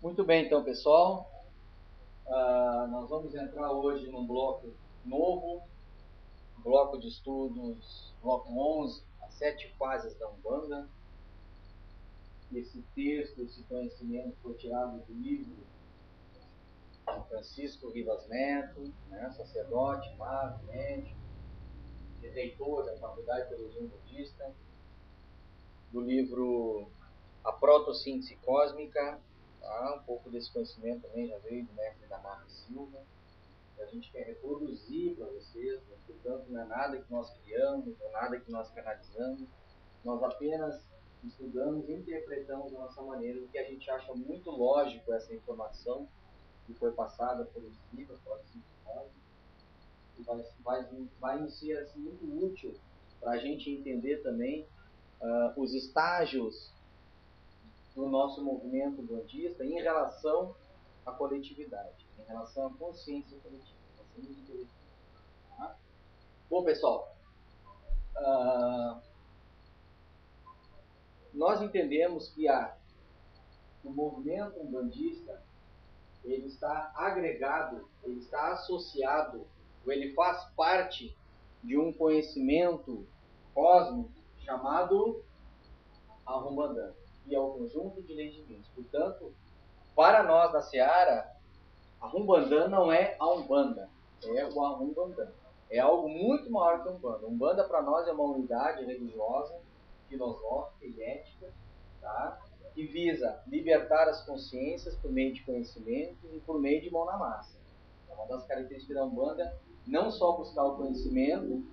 Muito bem, então, pessoal. Nós vamos entrar hoje num bloco novo, bloco de estudos, bloco 11, as 7 fases da Umbanda. Esse texto, esse conhecimento foi tirado do livro de Francisco Rivas Neto, sacerdote, mago, médico, reitor da Faculdade de Teologia Budista, do livro A Protossíntese Cósmica. Um pouco desse conhecimento também já veio do mestre Damarco Silva. A gente quer reproduzir para vocês, portanto não é nada que nós criamos, não é nada que nós canalizamos, nós apenas estudamos e interpretamos da nossa maneira, o que a gente acha muito lógico essa informação que foi passada por esse livro, vai nos ser assim, muito útil para a gente entender também os estágios do nosso movimento bandista em relação à coletividade, em relação à consciência coletiva. Bom, pessoal, nós entendemos que o movimento umbandista ele está agregado, ele está associado, ou ele faz parte de um conhecimento cósmico chamado Ahumbandã, que é o conjunto de leis divinas. Portanto, para nós da Seara, Ahumbandã não é a Umbanda, é o Ahumbandã. É algo muito maior que a Umbanda. Umbanda para nós é uma unidade religiosa, filosófica e ética, tá? Que visa libertar as consciências por meio de conhecimento e por meio de mão na massa. É uma das características da Umbanda, não só buscar o conhecimento,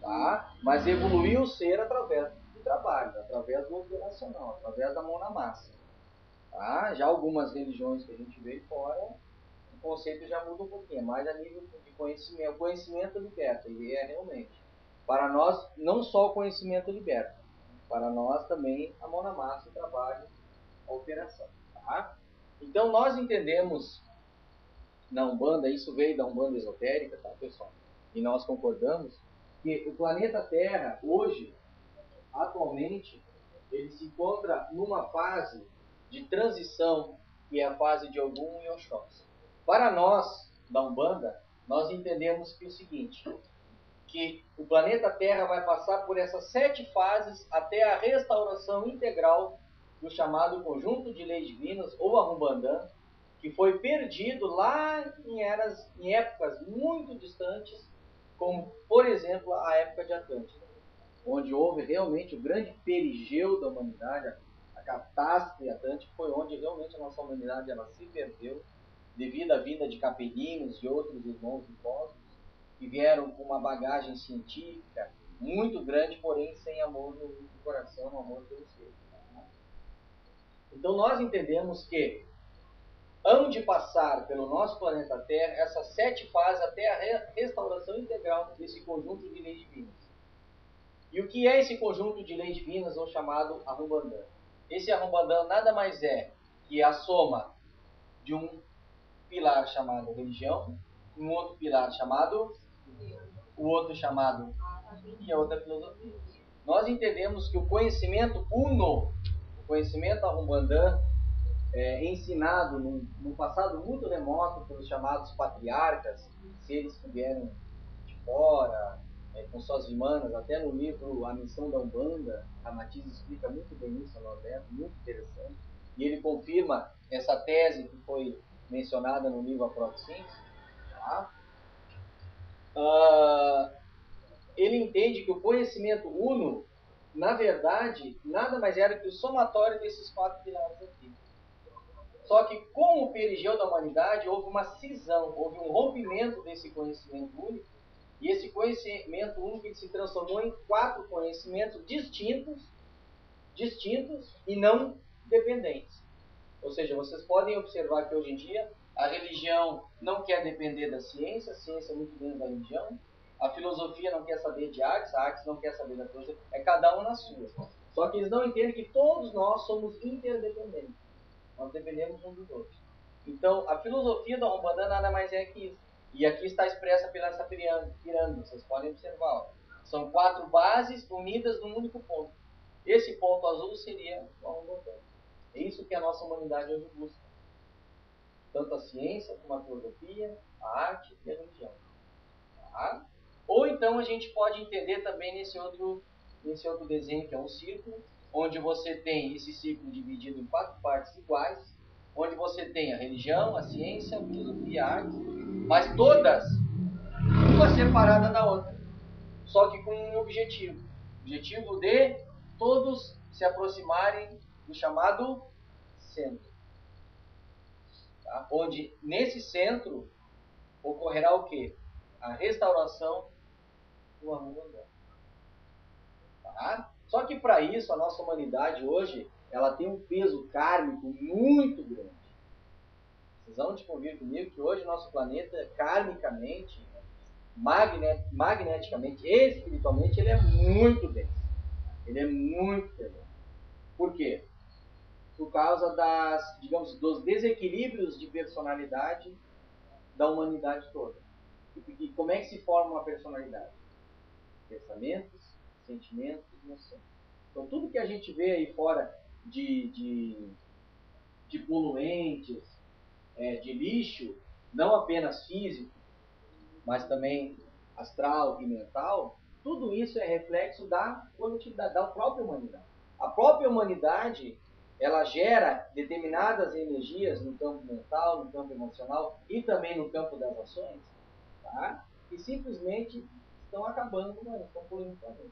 tá? Mas evoluir o ser através do trabalho, através do operacional, através da mão na massa. Tá? Já algumas religiões que a gente vê fora, o conceito já muda um pouquinho, mais a nível de conhecimento. O conhecimento liberta, e é realmente. Para nós, não só o conhecimento liberta, para nós também a mão na massa, o trabalho, a operação. Tá? Então nós entendemos na Umbanda, isso veio da Umbanda esotérica, tá, pessoal? E nós concordamos que o planeta Terra, hoje, atualmente, ele se encontra numa fase de transição, que é a fase de Ogum e Oxóssi. Para nós, da Umbanda, nós entendemos que é o seguinte, que o planeta Terra vai passar por essas 7 fases até a restauração integral do chamado conjunto de leis divinas, ou Ahumbandã, que foi perdido lá em épocas muito distantes, como, por exemplo, a época de Atlântida, onde houve realmente o grande perigeu da humanidade, a catástrofe atlântica, foi onde realmente a nossa humanidade ela se perdeu, devido à vinda de capelinhos e outros irmãos do cosmos, que vieram com uma bagagem científica muito grande, porém sem amor no coração, amor pelo ser. Então nós entendemos que hão de passar pelo nosso planeta Terra essas 7 fases até a restauração integral desse conjunto de leis divinas. E o que é esse conjunto de leis divinas, ou chamado Ahumbandã? Esse Ahumbandã nada mais é que a soma de um pilar chamado religião, um outro pilar chamado, o outro chamado e a outra filosofia. Nós entendemos que o conhecimento uno, o conhecimento Ahumbandã, ensinado num passado muito remoto pelos chamados patriarcas, seres que vieram de fora, com suas irmãs, até no livro A Missão da Umbanda, a Matiz explica muito bem isso, muito interessante, e ele confirma essa tese que foi mencionada no livro A Protossíntese. Tá? Ele entende que o conhecimento uno, na verdade, nada mais era que o somatório desses 4 pilares aqui. Só que com o perigeu da humanidade houve uma cisão, houve um rompimento desse conhecimento único, e esse conhecimento único se transformou em 4 conhecimentos distintos e não dependentes. Ou seja, vocês podem observar que hoje em dia a religião não quer depender da ciência, a ciência é muito menos da religião, a filosofia não quer saber de artes, a arte não quer saber da filosofia, é cada um na sua. Só que eles não entendem que todos nós somos interdependentes. Nós dependemos uns dos outros. Então, a filosofia da Umbanda nada mais é que isso. E aqui está expressa pela essa pirâmide, vocês podem observar. Ó. São 4 bases unidas num único ponto. Esse ponto azul seria a Umbanda. É isso que a nossa humanidade hoje busca. tanto a ciência como a filosofia, a arte e a religião. Tá? Ou então a gente pode entender também nesse outro desenho, que é um círculo, onde você tem esse círculo dividido em 4 partes iguais, onde você tem a religião, a ciência, a filosofia, a arte, mas todas uma separada da outra, só que com um objetivo. O objetivo de todos se aproximarem do chamado centro. Tá? Onde nesse centro ocorrerá o quê? A restauração do amor andante. Tá? Só que para isso a nossa humanidade hoje ela tem um peso kármico muito grande. Vocês vão convir comigo que hoje o nosso planeta, karmicamente, magneticamente e espiritualmente, ele é muito denso. Ele é muito pesado. Por quê? Por causa dos desequilíbrios de personalidade da humanidade toda. E como é que se forma uma personalidade? Pensamentos, sentimentos, emoções. Então tudo que a gente vê aí fora de poluentes, de lixo, não apenas físico, mas também astral e mental, tudo isso é reflexo da coletividade, da própria humanidade. A própria humanidade, ela gera determinadas energias no campo mental, no campo emocional e também no campo das ações, tá? Que simplesmente estão acabando com isso, estão poluindo o planeta.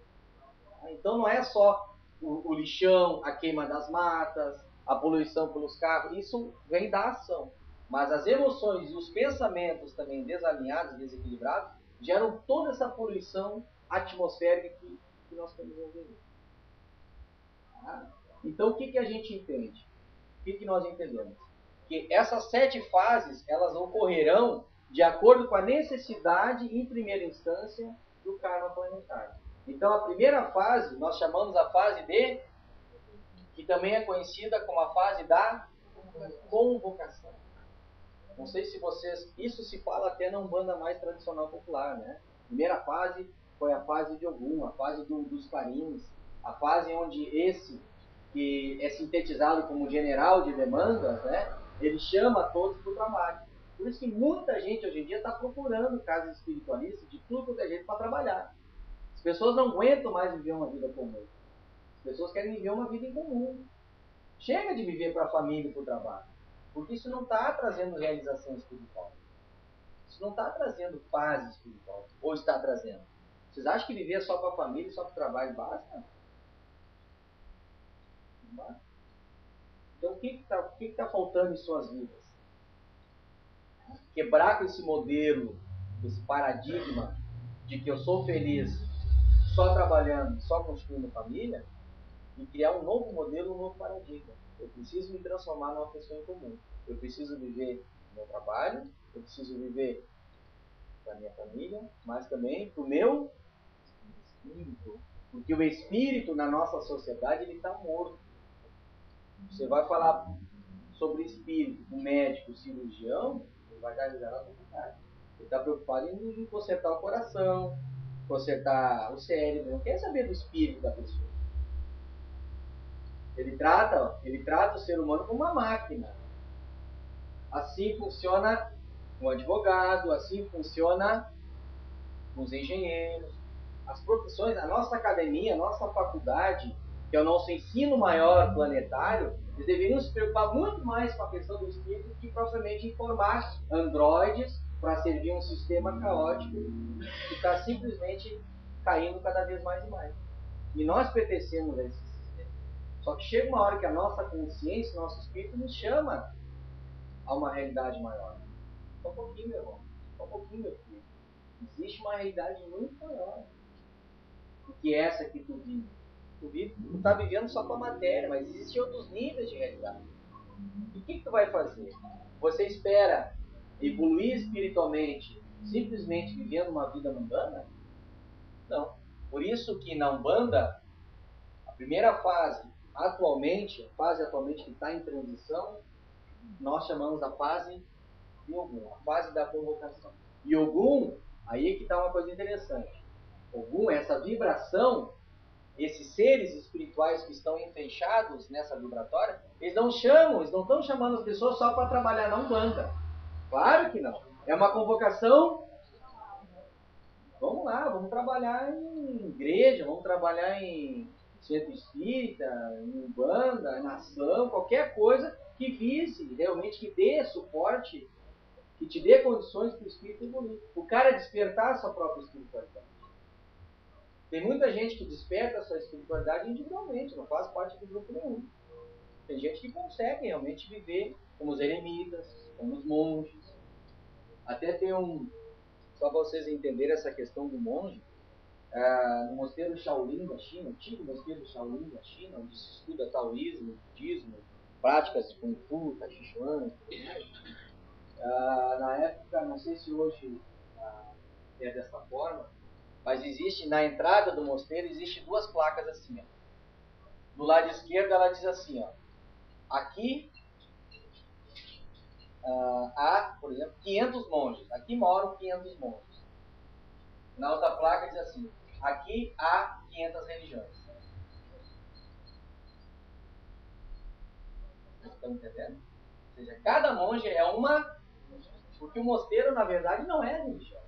Então não é só o lixão, a queima das matas, a poluição pelos carros, isso vem da ação. Mas as emoções e os pensamentos também desalinhados, desequilibrados, geram toda essa poluição atmosférica que nós temos hoje. Tá? Então o que a gente entende? O que nós entendemos? Que essas 7 fases, elas ocorrerão de acordo com a necessidade, em primeira instância, do karma planetário. Então a primeira fase, nós chamamos a fase de, que também é conhecida como a fase da convocação. Não sei se vocês, isso se fala até na Umbanda mais tradicional popular, né? A primeira fase foi a fase de Ogum, a fase dos clarins, a fase onde esse, que é sintetizado como general de demandas, né? Ele chama todos para o trabalho. Por isso que muita gente hoje em dia está procurando casas espiritualistas de tudo quanto é jeito para trabalhar. As pessoas não aguentam mais viver uma vida comum. As pessoas querem viver uma vida em comum. Chega de viver para a família e para o trabalho. Porque isso não está trazendo realização espiritual. Isso não está trazendo paz espiritual. Ou está trazendo? Vocês acham que viver só para a família e só para o trabalho basta? Não basta. Então o que está faltando em suas vidas? Quebrar com esse modelo, esse paradigma de que eu sou feliz só trabalhando, só construindo família, e criar um novo modelo, um novo paradigma. Eu preciso me transformar numa pessoa em comum. Eu preciso viver no meu trabalho, eu preciso viver para minha família, mas também para o meu espírito. Porque o espírito na nossa sociedade ele está morto. Você vai falar sobre espírito, o médico, o cirurgião, ele vai dar risada na vontade. Ele está preocupado em consertar o coração, consertar o cérebro, não quer saber do espírito da pessoa. Ele trata o ser humano como uma máquina. Assim funciona um advogado, assim funciona os engenheiros. As profissões, a nossa academia, a nossa faculdade, que é o nosso ensino maior planetário, eles deveriam se preocupar muito mais com a questão do espírito que propriamente em formar androides para servir um sistema caótico que está simplesmente caindo cada vez mais e mais. E nós pertencemos a esse sistema. Só que chega uma hora que a nossa consciência, o nosso espírito nos chama a uma realidade maior. Só um pouquinho, meu irmão. Só um pouquinho, meu filho. Existe uma realidade muito maior do que essa que tu vive. Tu está vivendo só com a matéria, mas existem outros níveis de realidade. E o que tu vai fazer? Você espera evoluir espiritualmente simplesmente vivendo uma vida mundana? Não. Por isso que na Umbanda, a primeira fase, atualmente, a fase atualmente que está em transição, nós chamamos a fase de Ogum, a fase da convocação. E Ogum, aí é que está uma coisa interessante. Ogum, essa vibração, esses seres espirituais que estão enfechados nessa vibratória, eles não estão chamando as pessoas só para trabalhar na Umbanda. Claro que não. É uma convocação. Vamos lá, vamos trabalhar em igreja, vamos trabalhar em centro espírita, em Umbanda, em ação, qualquer coisa que vise realmente, que dê suporte, que te dê condições para o espírito evoluir. O cara despertar a sua própria espiritualidade. Tem muita gente que desperta a sua espiritualidade individualmente, não faz parte do grupo nenhum. Tem gente que consegue realmente viver como os eremitas, como os monges. Até tem só para vocês entenderem essa questão do monge, no mosteiro Shaolin da China, antigo mosteiro Shaolin da China, onde se estuda taoísmo, budismo, práticas de Kung Fu, Tai Chi Chuan, na época, não sei se hoje é dessa forma, mas existe, na entrada do mosteiro, existe duas placas assim, ó. Do lado esquerdo ela diz assim, ó, aqui há, por exemplo, 500 monges, aqui moram 500 monges. Na outra placa diz assim, aqui há 500 religiões. Vocês estão entendendo? Ou seja, cada monge é uma... Porque o mosteiro, na verdade, não é religião.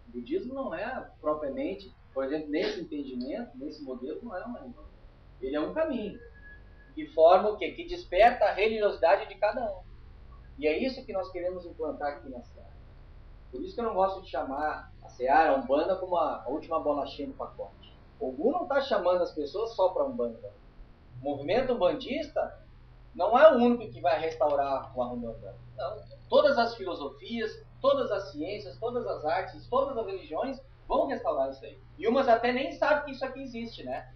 O budismo não é propriamente, por exemplo, nesse entendimento, nesse modelo, não é uma religião. Ele é um caminho que forma o quê? Que desperta a religiosidade de cada um. E é isso que nós queremos implantar aqui na Seara. Por isso que eu não gosto de chamar a Seara, a Umbanda, como a última bolachinha do pacote. O Ogum não está chamando as pessoas só para a Umbanda. O movimento umbandista não é o único que vai restaurar o Umbanda. Não. Todas as filosofias, todas as ciências, todas as artes, todas as religiões vão restaurar isso aí. E umas até nem sabem que isso aqui existe, né?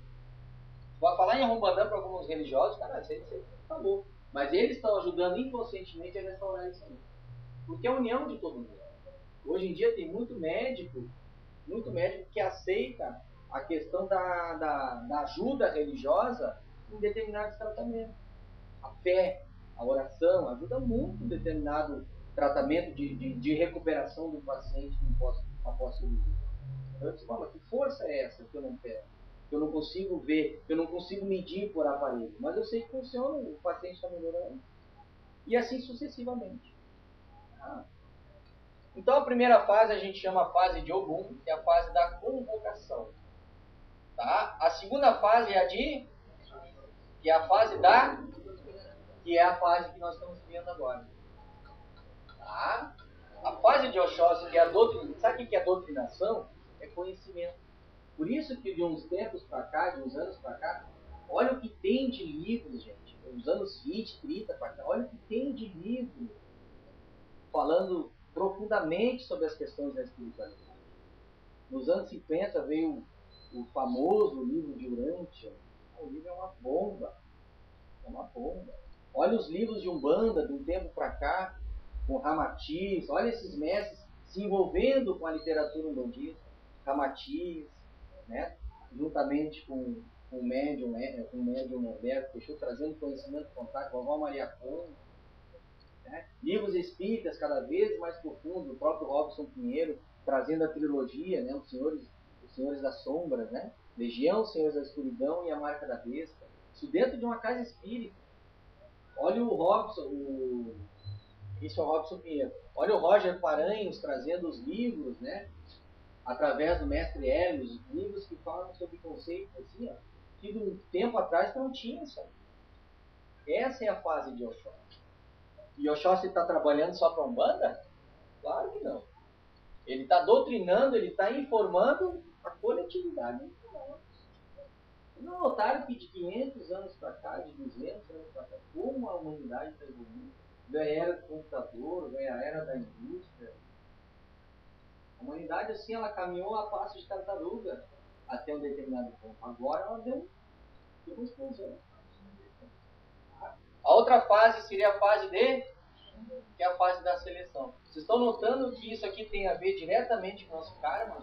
Vai falar em Umbanda para alguns religiosos, cara, isso aí acabou. Mas eles estão ajudando inconscientemente a restaurar isso aí. Porque é a união de todo mundo. Hoje em dia tem muito médico que aceita a questão da ajuda religiosa em determinados tratamentos. A fé, a oração, ajuda muito em determinado tratamento de recuperação do paciente após cirurgia. Eu disse, mas que força é essa que eu não quero? Que eu não consigo ver, que eu não consigo medir por aparelho. Mas eu sei que funciona, o paciente está melhorando. E assim sucessivamente. Então a primeira fase a gente chama a fase de Ogum, que é a fase da convocação. Tá? A segunda fase é a que é a fase que é a fase que nós estamos vendo agora. Tá? A fase de Oxóssi, que é a doutrinação, sabe o que é doutrinação? É conhecimento. Por isso que de uns tempos para cá, de uns anos para cá, olha o que tem de livros, gente. Uns anos 20, 30 para cá, olha o que tem de livro falando profundamente sobre as questões da espiritualidade. Nos anos 50 veio o famoso livro de Urântia. O livro é uma bomba. É uma bomba. Olha os livros de Umbanda, de um tempo para cá, com Ramatiz. Olha esses mestres se envolvendo com a literatura umbandista. Ramatiz, né? Juntamente com o médium Norberto Peixoto, trazendo conhecimento, contato com a Vovó Maria Conde. Né? Livros espíritas cada vez mais profundos, o próprio Robson Pinheiro trazendo a trilogia, né? Os Senhores das Sombras, né? Legião, Senhores da Escuridão e a Marca da Besta. Isso dentro de uma casa espírita. Olha o Robson, isso é o Robson Pinheiro. Olha o Roger Paranhos trazendo os livros, né? Através do mestre Hélio, os livros que falam sobre conceitos assim, ó, que de um tempo atrás não tinha isso aí. Essa é a fase de Oxóssi. E Oxóssi está trabalhando só para a Umbanda? Claro que não. Ele está doutrinando, ele está informando a coletividade. Não notaram que de 500 anos para cá, de 200 anos para cá, como a humanidade está evoluindo? Ganha a era do computador, ganha a era da indústria. A humanidade, assim, ela caminhou a passo de tartaruga até um determinado ponto. Agora ela deu uma explosão. A outra fase seria a fase que é a fase da seleção. Vocês estão notando que isso aqui tem a ver diretamente com o nosso karma?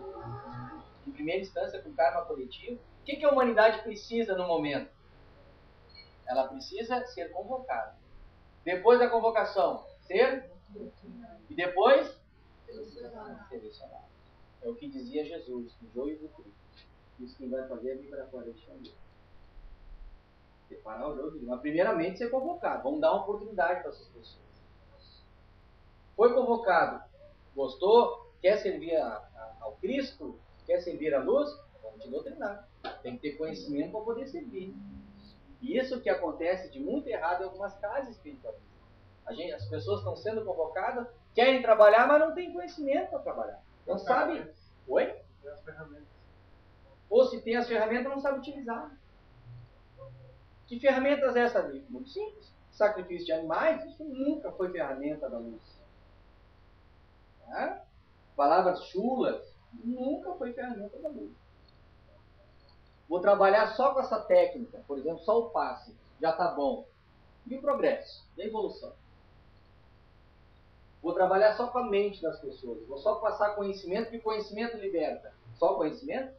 Em primeira instância, com o karma coletivo. O que a humanidade precisa no momento? Ela precisa ser convocada. Depois da convocação, ser? E depois? Selecionado. É o que dizia Jesus, o joio do trigo. Isso quem vai fazer é vibratória de Xangô. Separar o jogo. Mas primeiramente ser convocado. Vamos dar uma oportunidade para essas pessoas. Foi convocado. Gostou? Quer servir ao Cristo? Quer servir à luz? Vamos te doutrinar. Tem que ter conhecimento para poder servir. E isso que acontece de muito errado em algumas casas espiritualistas. As pessoas estão sendo convocadas, querem trabalhar, mas não têm conhecimento para trabalhar. Não sabem. Oi? Tem as ferramentas. Ou se tem as ferramentas, não sabe utilizar. Que ferramentas é essa ali? Muito simples. Sacrifício de animais, isso nunca foi ferramenta da luz. Tá? Palavras chulas, nunca foi ferramenta da luz. Vou trabalhar só com essa técnica, por exemplo, só o passe, já está bom. E o progresso, e a evolução? Vou trabalhar só com a mente das pessoas, vou só passar conhecimento, porque conhecimento liberta. Só o conhecimento?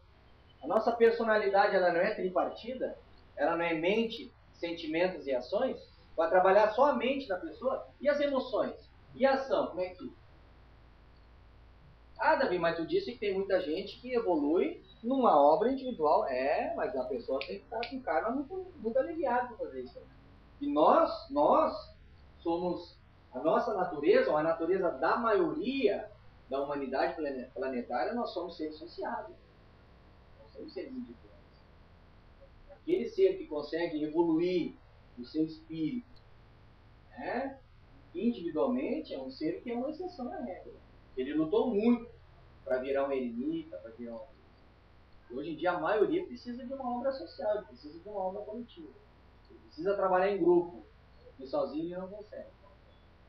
A nossa personalidade, ela não é tripartida? Ela não é mente, sentimentos e ações? Vai trabalhar só a mente da pessoa? E as emoções? E a ação? Como é que fica? Ah, Davi, mas tu disse que tem muita gente que evolui numa obra individual. É, mas a pessoa tem que estar com karma muito aliviado para fazer isso. E nós somos, a nossa natureza, ou a natureza da maioria da humanidade planetária, nós somos seres sociáveis. Nós somos seres individuais. Aquele ser que consegue evoluir o seu espírito, né, individualmente, é um ser que é uma exceção à regra. Ele lutou muito para virar um eremita, para virar um... Hoje em dia a maioria precisa de uma obra social, precisa de uma obra coletiva. Ele precisa trabalhar em grupo, e sozinho ele não consegue.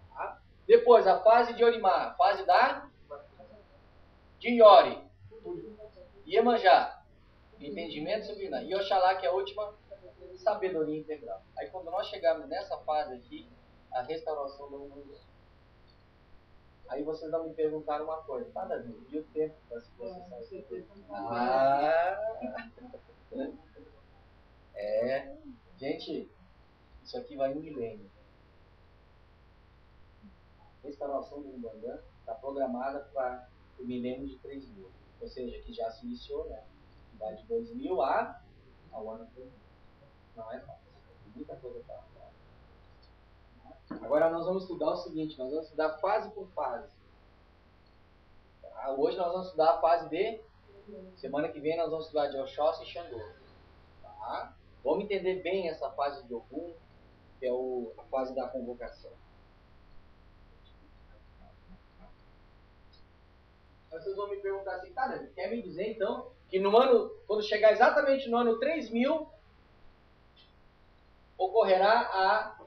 Tá? Depois, a fase de Orimá, a fase de Iori, Iemanjá, entendimento subliminar. E Oxalá, que é a última, sabedoria integral. Aí quando nós chegarmos nessa fase aqui, a restauração do mundo. Aí vocês vão me perguntar uma coisa. Tá, Davi, e o tempo para se processar? Gente, isso aqui vai um milênio. A restauração do Umbanda está programada para o milênio de 3.000. Ou seja, que já se iniciou, né? Vai de 2000 ao ano 3000. Não é fácil. Muita coisa para falar. Agora nós vamos estudar o seguinte, nós vamos estudar fase por fase. Tá? Hoje nós vamos estudar a fase de... Semana que vem nós vamos estudar de Oxóssi e Xangô. Tá? Vamos entender bem essa fase de Ogum, que é a fase da convocação. Vocês vão me perguntar assim, tá, Davi, quer me dizer então que no ano, quando chegar exatamente no ano 3000, ocorrerá a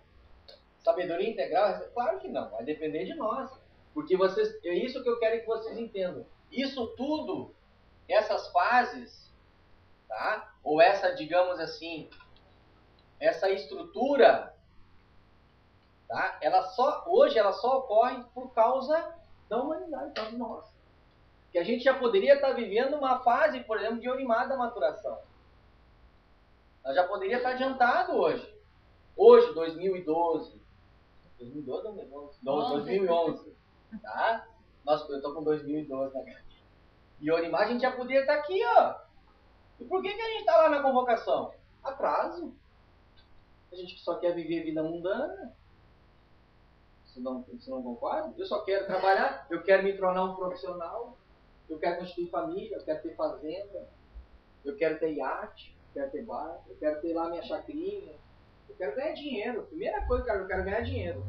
sabedoria integral? Claro que não, vai depender de nós. Porque é isso que eu quero que vocês entendam. Isso tudo, essas fases, tá? Ou essa, digamos assim, essa estrutura, tá? Hoje ela só ocorre por causa da humanidade, por causa de nós. Que a gente já poderia estar vivendo uma fase, por exemplo, de Orimá da maturação. Nós já poderia estar adiantado hoje. Hoje, 2012. 2012 ou 2011. Tá? Nossa, eu estou com 2012 na cara. E Orimá a gente já poderia estar aqui, ó. E por que a gente está lá na convocação? Atraso. A gente só quer viver a vida mundana. Você não concorda? Eu só quero trabalhar, eu quero me tornar um profissional. Eu quero constituir família, eu quero ter fazenda, eu quero ter iate, eu quero ter barco, eu quero ter lá minha chacrinha, eu quero ganhar dinheiro. Primeira coisa, eu quero ganhar dinheiro.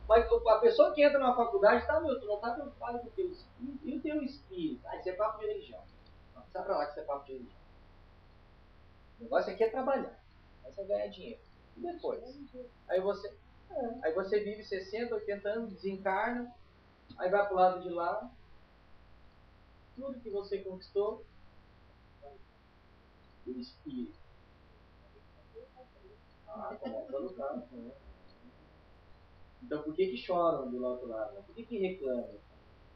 Mas a pessoa que entra na faculdade, tu não está preocupado com o teu espírito. E o teu espírito? Isso é papo de religião. Não, sai pra lá que isso é papo de religião. O negócio aqui é trabalhar. Aí você ganha dinheiro. E depois? Aí você vive 60, 80 anos, desencarna, aí vai pro lado de lá. Tudo que você conquistou, o espírito. Começa a lutar. Né? Então por que choram do outro lado? Por que reclamam?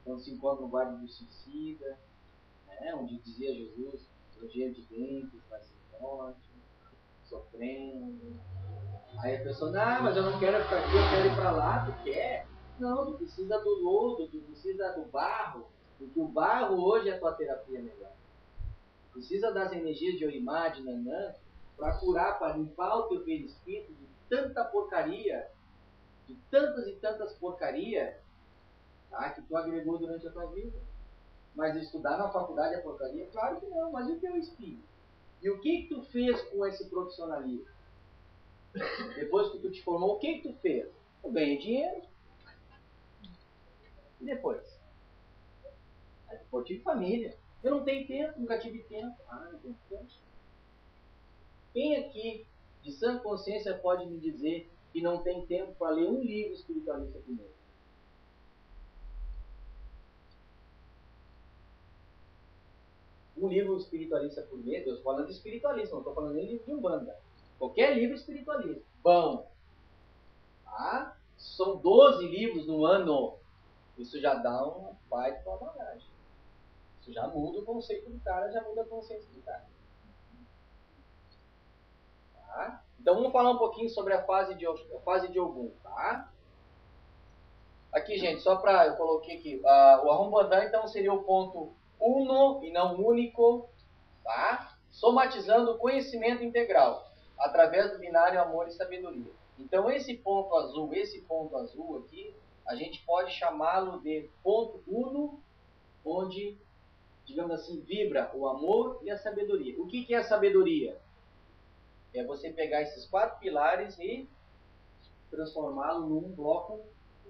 Quando se encontra no vale do suicida, né? Onde dizia Jesus, rodeio de dentes, vai ser morte, sofrendo. Aí a pessoa, não, mas eu não quero ficar aqui, eu quero ir para lá. Tu quer? Não, tu precisa do lodo, tu precisa do barro. Porque o barro hoje é a tua terapia melhor. Precisa das energias de Orimá, de Nanã, para curar, para limpar o teu perispírito de tanta porcaria, de tantas e tantas porcarias, tá, que tu agregou durante a tua vida. Mas estudar na faculdade é porcaria? Claro que não, mas e o teu espírito? E o que tu fez com esse profissionalismo? Depois que tu te formou, o que tu fez? Eu ganhei dinheiro. E depois? Eu tive família. Eu não tenho tempo, nunca tive tempo. Ah, não tenho tempo. Quem aqui, de sã consciência, pode me dizer que não tem tempo para ler um livro espiritualista por mês? Um livro espiritualista por mês, eu estou falando de espiritualista, não estou falando nem de livro de Umbanda. Qualquer livro espiritualista. Bom. Tá? São 12 livros no ano. Isso já dá uma baita uma bagagem. Isso já muda o conceito do cara, já muda a consciência do cara. Tá? Então vamos falar um pouquinho sobre a fase de Ogum, tá? Aqui, gente, só para eu coloquei aqui, o Arrombandã então seria o ponto uno e não único, tá? Somatizando o conhecimento integral através do binário amor e sabedoria. Então esse ponto azul aqui, a gente pode chamá-lo de ponto uno, onde, digamos assim, vibra o amor e a sabedoria. O que é a sabedoria? É você pegar esses 4 pilares e transformá-lo num bloco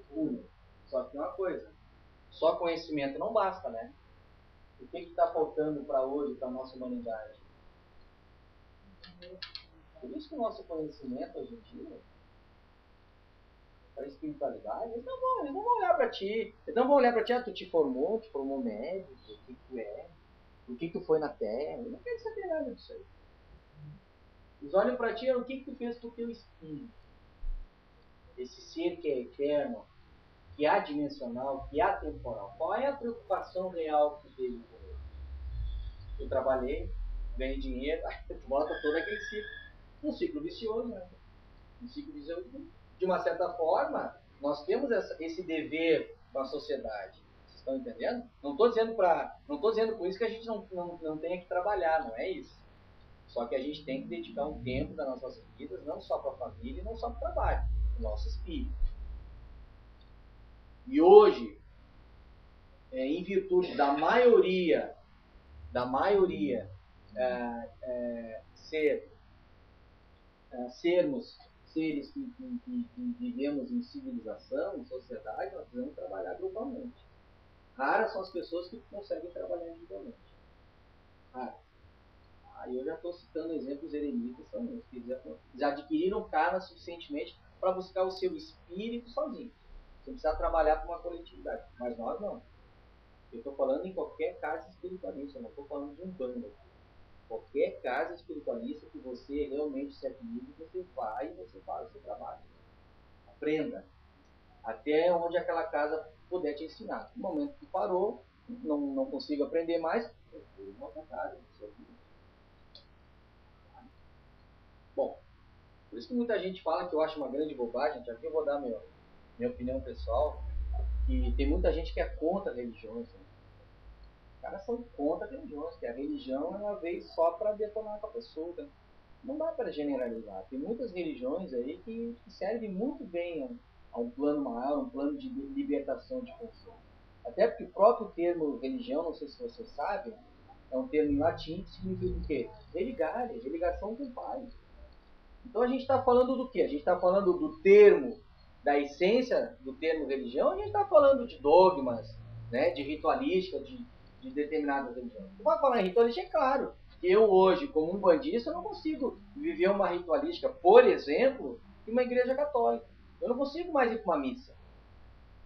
único. Só que tem uma coisa, só conhecimento não basta, né? O que está faltando para hoje, para a nossa humanidade? Por isso que o nosso conhecimento hoje em dia, para a espiritualidade, eles não vão olhar para ti. Eles não vão olhar para ti, tu te formou médico, o que tu é, o que tu foi na Terra. Eu não quero saber nada disso aí. Eles olham para ti, o que tu fez com o teu espírito. Esse ser que é eterno, que é adimensional, que é atemporal. Qual é a preocupação real que tu teve com ele? Eu trabalhei, ganhei dinheiro, aí tu volta todo aquele ciclo. Um ciclo vicioso, né? Um ciclo vicioso. De uma certa forma, nós temos esse dever com a sociedade. Vocês estão entendendo? Não estou dizendo com isso que a gente não tenha que trabalhar, não é isso. Só que a gente tem que dedicar um tempo das nossas vidas, não só para a família e não só para o trabalho, para o nosso espírito. E hoje, em virtude da maioria sermos seres que vivemos em civilização, em sociedade, nós precisamos trabalhar grupalmente. Raras são as pessoas que conseguem trabalhar individualmente. Raras. Aí eu já estou citando exemplos eremitas também, que já adquiriram carne suficientemente para buscar o seu espírito sozinho. Você precisa trabalhar com uma coletividade. Mas nós não. Eu estou falando em qualquer casa espiritualista, não estou falando de um bando. Qualquer casa espiritualista que você realmente se equilibre, você vai e você faz o seu trabalho. Aprenda. Até onde aquela casa puder te ensinar. No momento que parou, não consigo aprender mais, eu fui uma outra casa. Bom, por isso que muita gente fala que eu acho uma grande bobagem, aqui eu vou dar minha opinião pessoal, que tem muita gente que é contra religiões. Né? Os caras são contra religiões, que a religião ela veio só para detonar com a pessoa. Né? Não dá para generalizar. Tem muitas religiões aí que servem muito bem a um plano maior, um plano de libertação de consciência. Até porque o próprio termo religião, não sei se você sabe, é um termo em latim que significa o quê? Religare, religação com o Pai. Então a gente está falando do quê? A gente está falando do termo, da essência do termo religião, a gente está falando de dogmas, né, de ritualística, de determinadas religiões. Você vai falar em ritualística, é claro. Eu hoje, como um bandista, não consigo viver uma ritualística, por exemplo, em uma igreja católica. Eu não consigo mais ir para uma missa.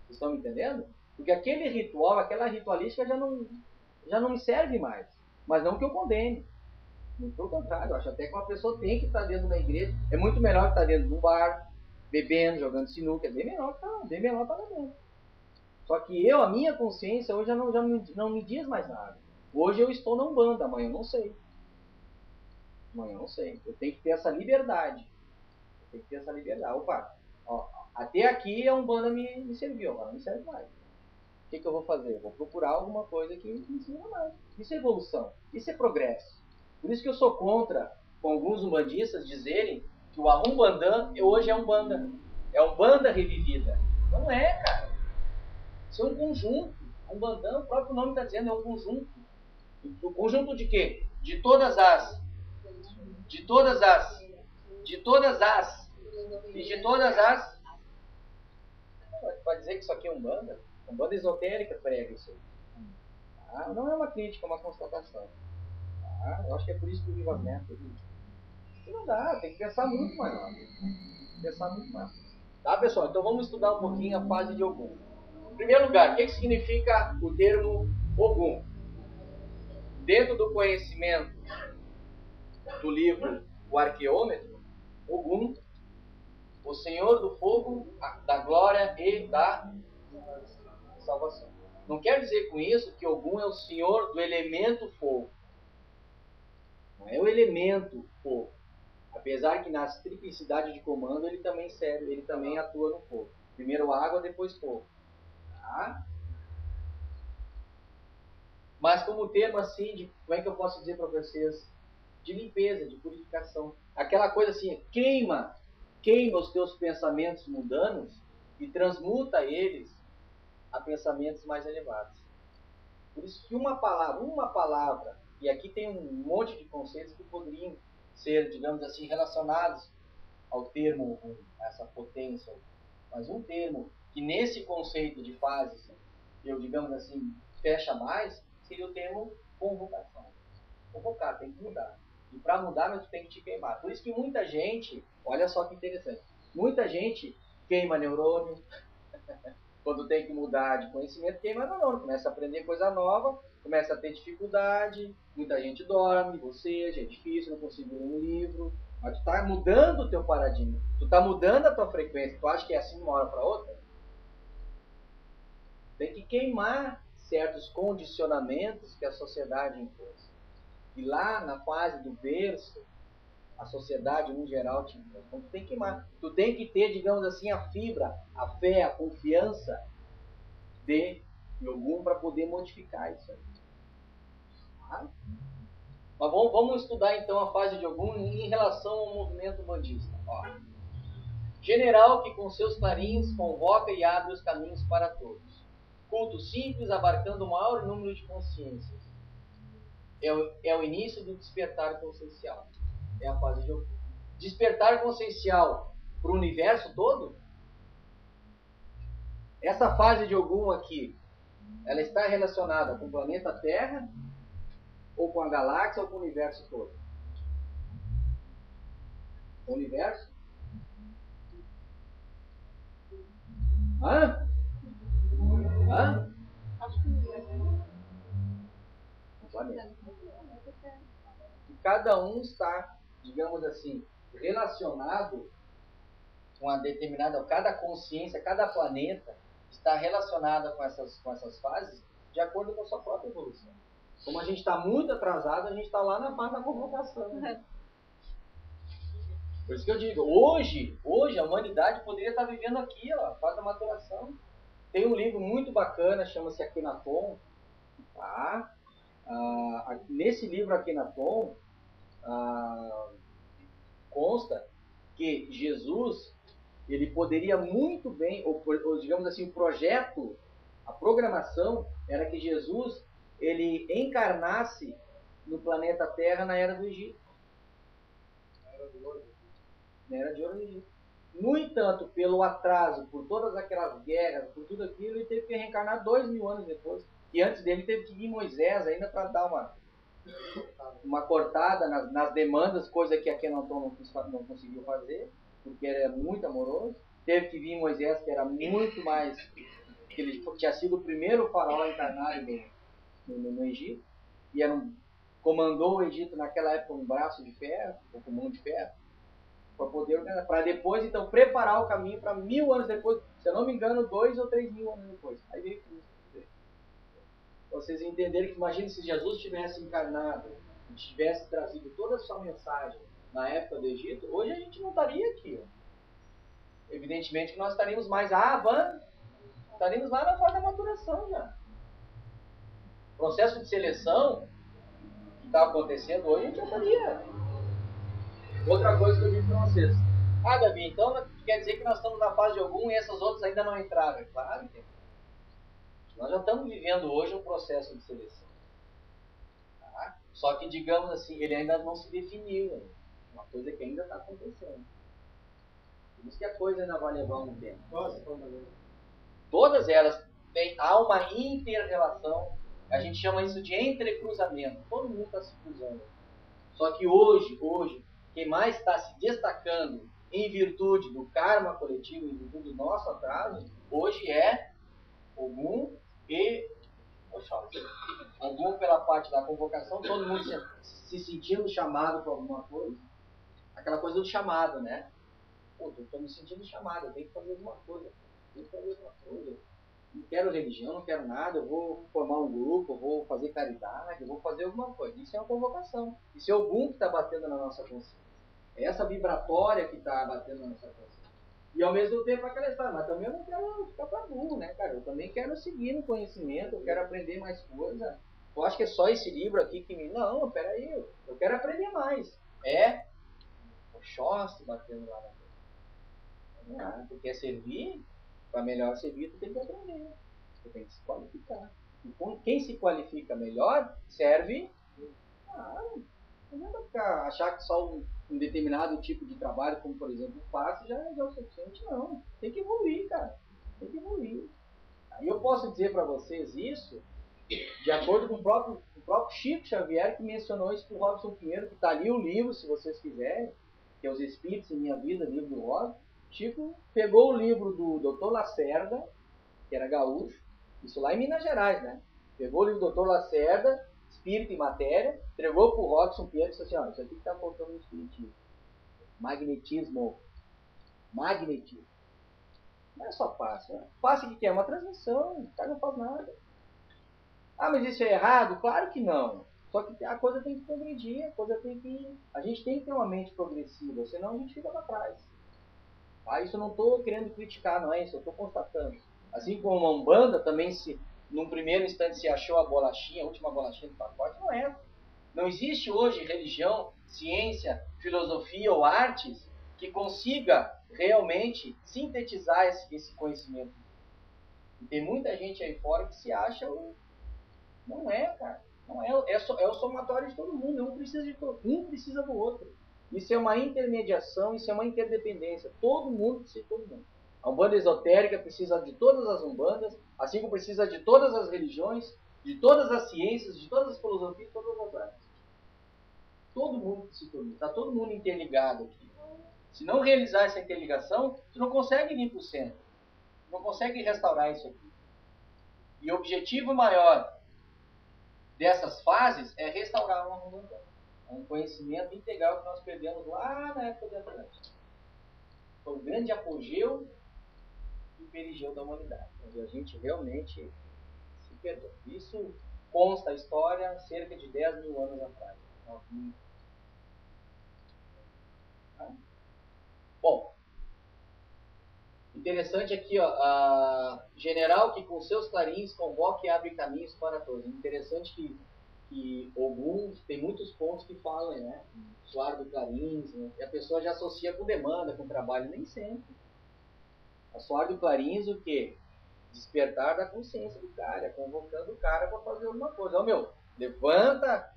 Vocês estão me entendendo? Porque aquele ritual, aquela ritualística já não me serve mais. Mas não que eu condene. Muito pelo contrário, eu acho até que uma pessoa tem que estar dentro da igreja. É muito melhor que estar dentro de um bar, bebendo, jogando sinuca. É bem melhor que estar lá dentro. Só que a minha consciência hoje já não me diz mais nada. Hoje eu estou na Umbanda, amanhã eu não sei. Eu tenho que ter essa liberdade. Opa, ó, até aqui a Umbanda me serviu, agora não me serve mais. que eu vou fazer? Eu vou procurar alguma coisa que me ensina mais. Isso é evolução, isso é progresso. Por isso que eu sou contra, com alguns umbandistas, dizerem que o Arumbandã hoje é Umbanda. É Umbanda revivida. Não é, cara. Isso é um conjunto. Umbandã, o próprio nome está dizendo, é um conjunto. O conjunto de quê? De todas as. Pode dizer que isso aqui é Umbanda? Umbanda esotérica prega isso aí. Tá? Não é uma crítica, é uma constatação. Tá? Eu acho que é por isso que o Vivas Neto. Não dá, tem que pensar muito maior. Tá, pessoal? Então vamos estudar um pouquinho a fase de Ogum. Em primeiro lugar, o que significa o termo Ogum? Dentro do conhecimento do livro O Arqueômetro, Ogum, o Senhor do Fogo, da Glória e da Salvação. Não quer dizer com isso que Ogum é o Senhor do elemento fogo. Não é o elemento fogo. Apesar que na triplicidade de comando ele também serve, ele também atua no fogo. Primeiro água, depois fogo. Tá? Mas como termo assim, de, como é que eu posso dizer para vocês? De limpeza, de purificação. Aquela coisa assim, queima os teus pensamentos mundanos e transmuta eles a pensamentos mais elevados. Por isso que uma palavra, e aqui tem um monte de conceitos que poderiam ser, digamos assim, relacionados ao termo, a essa potência, mas um termo que nesse conceito de fases, eu, digamos assim, fecha mais, seria o termo convocação. Convocar, tem que mudar. E para mudar, mas tu tem que te queimar. Por isso que muita gente, olha só que interessante, muita gente queima neurônio, quando tem que mudar de conhecimento, queima neurônio, começa a aprender coisa nova, começa a ter dificuldade, muita gente dorme, boceja, é difícil, não consigo ler um livro, mas tu está mudando o teu paradigma, tu está mudando a tua frequência, tu acha que é assim de uma hora para outra? Tem que queimar certos condicionamentos que a sociedade impôs. E lá na fase do berço, a sociedade em geral te impõe. Então tu tem que queimar. Tu tem que ter, digamos assim, a fibra, a fé, a confiança de Ogum para poder modificar isso aí. Tá? Mas vamos estudar então a fase de Ogum em relação ao movimento bandista. Ó. General que com seus clarins convoca e abre os caminhos para todos. Culto simples abarcando o maior número de consciências. É o início do despertar consciencial. É a fase de Ogum. Despertar consciencial para o universo todo? Essa fase de Ogum aqui, ela está relacionada com o planeta Terra, ou com a galáxia, ou com o universo todo? O universo? Hã? O planeta. E cada um está, digamos assim, relacionado com a determinada, cada consciência, cada planeta está relacionada com essas fases de acordo com a sua própria evolução. Como a gente está muito atrasado, a gente está lá na fase da convocação. Né? Por isso que eu digo, hoje a humanidade poderia estar vivendo aqui, ó, a fase da maturação. Tem um livro muito bacana, chama-se Akhenaton. Tá? Nesse livro Akhenaton, consta que Jesus, ele poderia muito bem, ou digamos assim, o projeto, a programação, era que Jesus, ele encarnasse no planeta Terra na Era do Egito. Na Era de Ouro do Egito. No entanto, pelo atraso, por todas aquelas guerras, por tudo aquilo, ele teve que reencarnar 2000 anos depois. E antes dele teve que vir Moisés ainda para dar uma cortada nas demandas, coisa que Akhenaton não conseguiu fazer, porque ele era muito amoroso. Teve que vir Moisés, que era muito mais... que ele tinha sido o primeiro faraó encarnado no Egito, e comandou o Egito naquela época com um braço de ferro, ou com mão de ferro, para poder organizar, para depois então preparar o caminho para 1000 anos depois, se eu não me engano, 2 ou 3 mil anos depois. Aí veio Cristo. Vocês entenderem que, imagine se Jesus tivesse encarnado e tivesse trazido toda a sua mensagem na época do Egito, hoje a gente não estaria aqui. Ó. Evidentemente que nós estaríamos mais avançados. estaremos lá na fase da maturação já. O processo de seleção que está acontecendo hoje, a gente já estaria. Outra coisa que eu digo para vocês. Ah, Davi, então quer dizer que nós estamos na fase de algum e essas outras ainda não entraram? É claro que nós já estamos vivendo hoje um processo de seleção. Tá? Só que, digamos assim, ele ainda não se definiu. Uma coisa que ainda está acontecendo. Por isso que a coisa ainda vai levar um tempo. Todas elas há uma inter-relação. A gente chama isso de entrecruzamento. Todo mundo está se cruzando. Só que hoje, quem mais está se destacando em virtude do karma coletivo, em virtude do nosso atraso, hoje é Ogum e Oxóssi. Ogum pela parte da convocação, todo mundo se sentindo chamado para alguma coisa. Aquela coisa do chamado, né? Pô, eu estou me sentindo chamado, eu tenho que fazer alguma coisa. Não quero religião, não quero nada, eu vou formar um grupo, eu vou fazer caridade, eu vou fazer alguma coisa. Isso é uma convocação. Isso é o Ogum que está batendo na nossa consciência. É essa vibratória que está batendo na nossa consciência. E ao mesmo tempo aquela história, mas também eu não quero ficar para burro, né, cara? Eu também quero seguir no conhecimento, eu quero aprender mais coisa. Eu acho que é só esse livro aqui que me... Não, peraí, eu quero aprender mais. É o Oxóssi batendo lá na frente. Ah, tu quer servir? Para melhor servir, tu tem que aprender. Tu tem que se qualificar. E quem se qualifica melhor, serve... Não dá para achar que só um determinado tipo de trabalho, como por exemplo o passe, já é o suficiente. Não. Tem que evoluir, cara. Tem que evoluir. E eu posso dizer para vocês isso de acordo com o próprio Chico Xavier, que mencionou isso para o Robson Pinheiro, que está ali o livro, se vocês quiserem, que é Os Espíritos em Minha Vida, livro do Robson. Chico pegou o livro do Dr. Lacerda, que era gaúcho, isso lá em Minas Gerais, né? Pegou o livro do Dr. Lacerda, Espírito e Matéria, entregou para o Robson Pinheiro e disse assim, ó, isso aqui está faltando no espiritismo. Magnetismo. Não é só passe. Né? Passe que é uma transmissão, o cara não faz nada. Ah, mas isso é errado? Claro que não. Só que a coisa tem que progredir, a gente tem que ter uma mente progressiva, senão a gente fica para trás. Tá? Isso eu não estou querendo criticar, não é isso, eu estou constatando. Assim como a Umbanda também num primeiro instante se achou a bolachinha, a última bolachinha do pacote, não é. Não existe hoje religião, ciência, filosofia ou artes que consiga realmente sintetizar esse conhecimento. E tem muita gente aí fora que se acha... Não é, cara. Não é, é o somatório de todo mundo. Um precisa do outro. Isso é uma intermediação, isso é uma interdependência. Todo mundo precisa de todo mundo. A Umbanda esotérica precisa de todas as Umbandas, assim como precisa de todas as religiões, de todas as ciências, de todas as filosofias, de todas as artes. Todo mundo precisa de todo mundo. Está todo mundo interligado aqui. Se não realizar essa interligação, você não consegue vir para o centro. Não consegue restaurar isso aqui. E o objetivo maior dessas fases é restaurar uma Umbanda. Um conhecimento integral que nós perdemos lá na época da Atlântida. Foi o grande apogeu e perigeu da humanidade, onde a gente realmente se perdeu. Isso consta a história cerca de 10 mil anos atrás. Bom, interessante aqui, ó, general que com seus clarins convoca e abre caminhos para todos. Interessante que Ogum tem muitos pontos que falam, né? Soar do clarins, né? E a pessoa já associa com demanda, com trabalho, nem sempre. A soar do clarins, o quê? Despertar da consciência do cara, convocando o cara para fazer alguma coisa. Ó, meu, levanta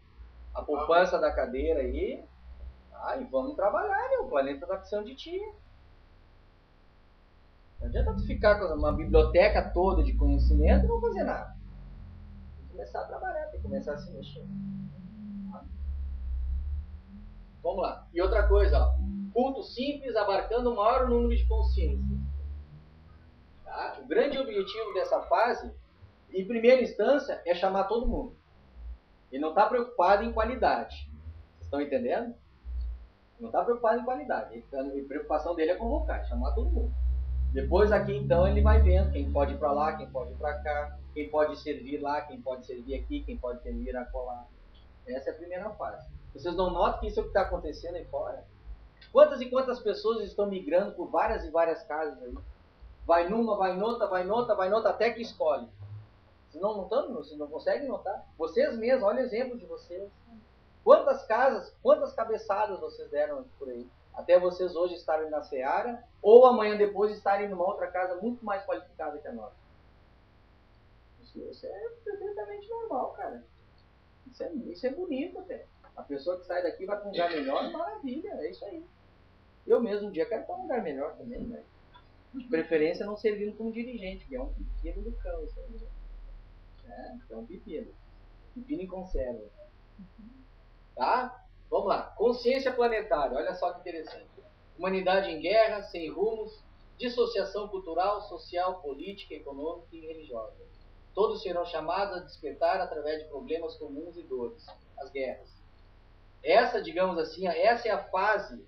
a poupança da cadeira aí, e vamos trabalhar, meu, o planeta está precisando de ti. Não adianta tu ficar com uma biblioteca toda de conhecimento e não fazer nada. Tem que começar a trabalhar, tem que começar a se mexer. Vamos lá. E outra coisa, ó, culto simples abarcando o maior número de consciências. Tá? O grande objetivo dessa fase, em primeira instância, é chamar todo mundo. Ele não está preocupado em qualidade. Vocês estão entendendo? Não está preocupado em qualidade. A preocupação dele é convocar, chamar todo mundo. Depois aqui então ele vai vendo quem pode ir para lá, quem pode ir para cá, quem pode servir lá, quem pode servir aqui, quem pode servir acolá. Essa é a primeira fase. Vocês não notam que isso é o que está acontecendo aí fora? Quantas e quantas pessoas estão migrando por várias e várias casas aí? vai numa, vai noutra, vai noutra, vai noutra, até que escolhe. Vocês não conseguem notar? Vocês mesmos, olha o exemplo de vocês. Quantas casas, quantas cabeçadas vocês deram por aí? Até vocês hoje estarem na Seara, ou amanhã depois estarem numa outra casa muito mais qualificada que a nossa. Isso é perfeitamente normal, cara. Isso é bonito até. A pessoa que sai daqui vai para um lugar melhor, maravilha, é isso aí. Eu mesmo um dia quero para um lugar melhor também, né? De preferência não servindo como dirigente, que é um pepino do cão, isso aí. É um pepino. Pepino em conserva. Tá? Vamos lá. Consciência planetária. Olha só que interessante. Humanidade em guerra, sem rumos, dissociação cultural, social, política, econômica e religiosa. Todos serão chamados a despertar através de problemas comuns e dores. As guerras. Essa, digamos assim, essa é a fase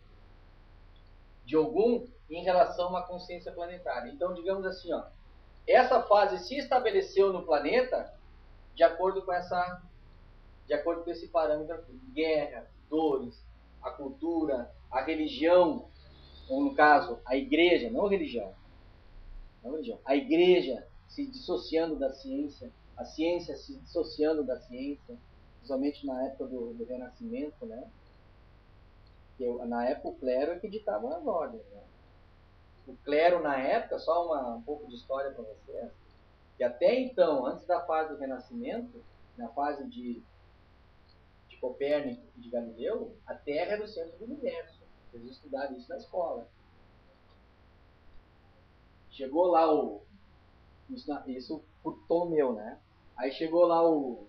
de Ogum em relação à consciência planetária. Então, digamos assim, ó, essa fase se estabeleceu no planeta de acordo com esse parâmetro: guerra, dores, a cultura, a religião, ou no caso, a igreja, não religião, a igreja se dissociando da ciência, a ciência se dissociando da ciência, principalmente na época do Renascimento, né? Na época o clero é que ditava as ordens, né? O clero na época, só um pouco de história para vocês, que até então, antes da fase do Renascimento, na fase de Copérnico e de Galileu, a Terra era o centro do universo. Eles estudaram isso na escola. Chegou lá isso por Ptolomeu, né? Aí chegou lá o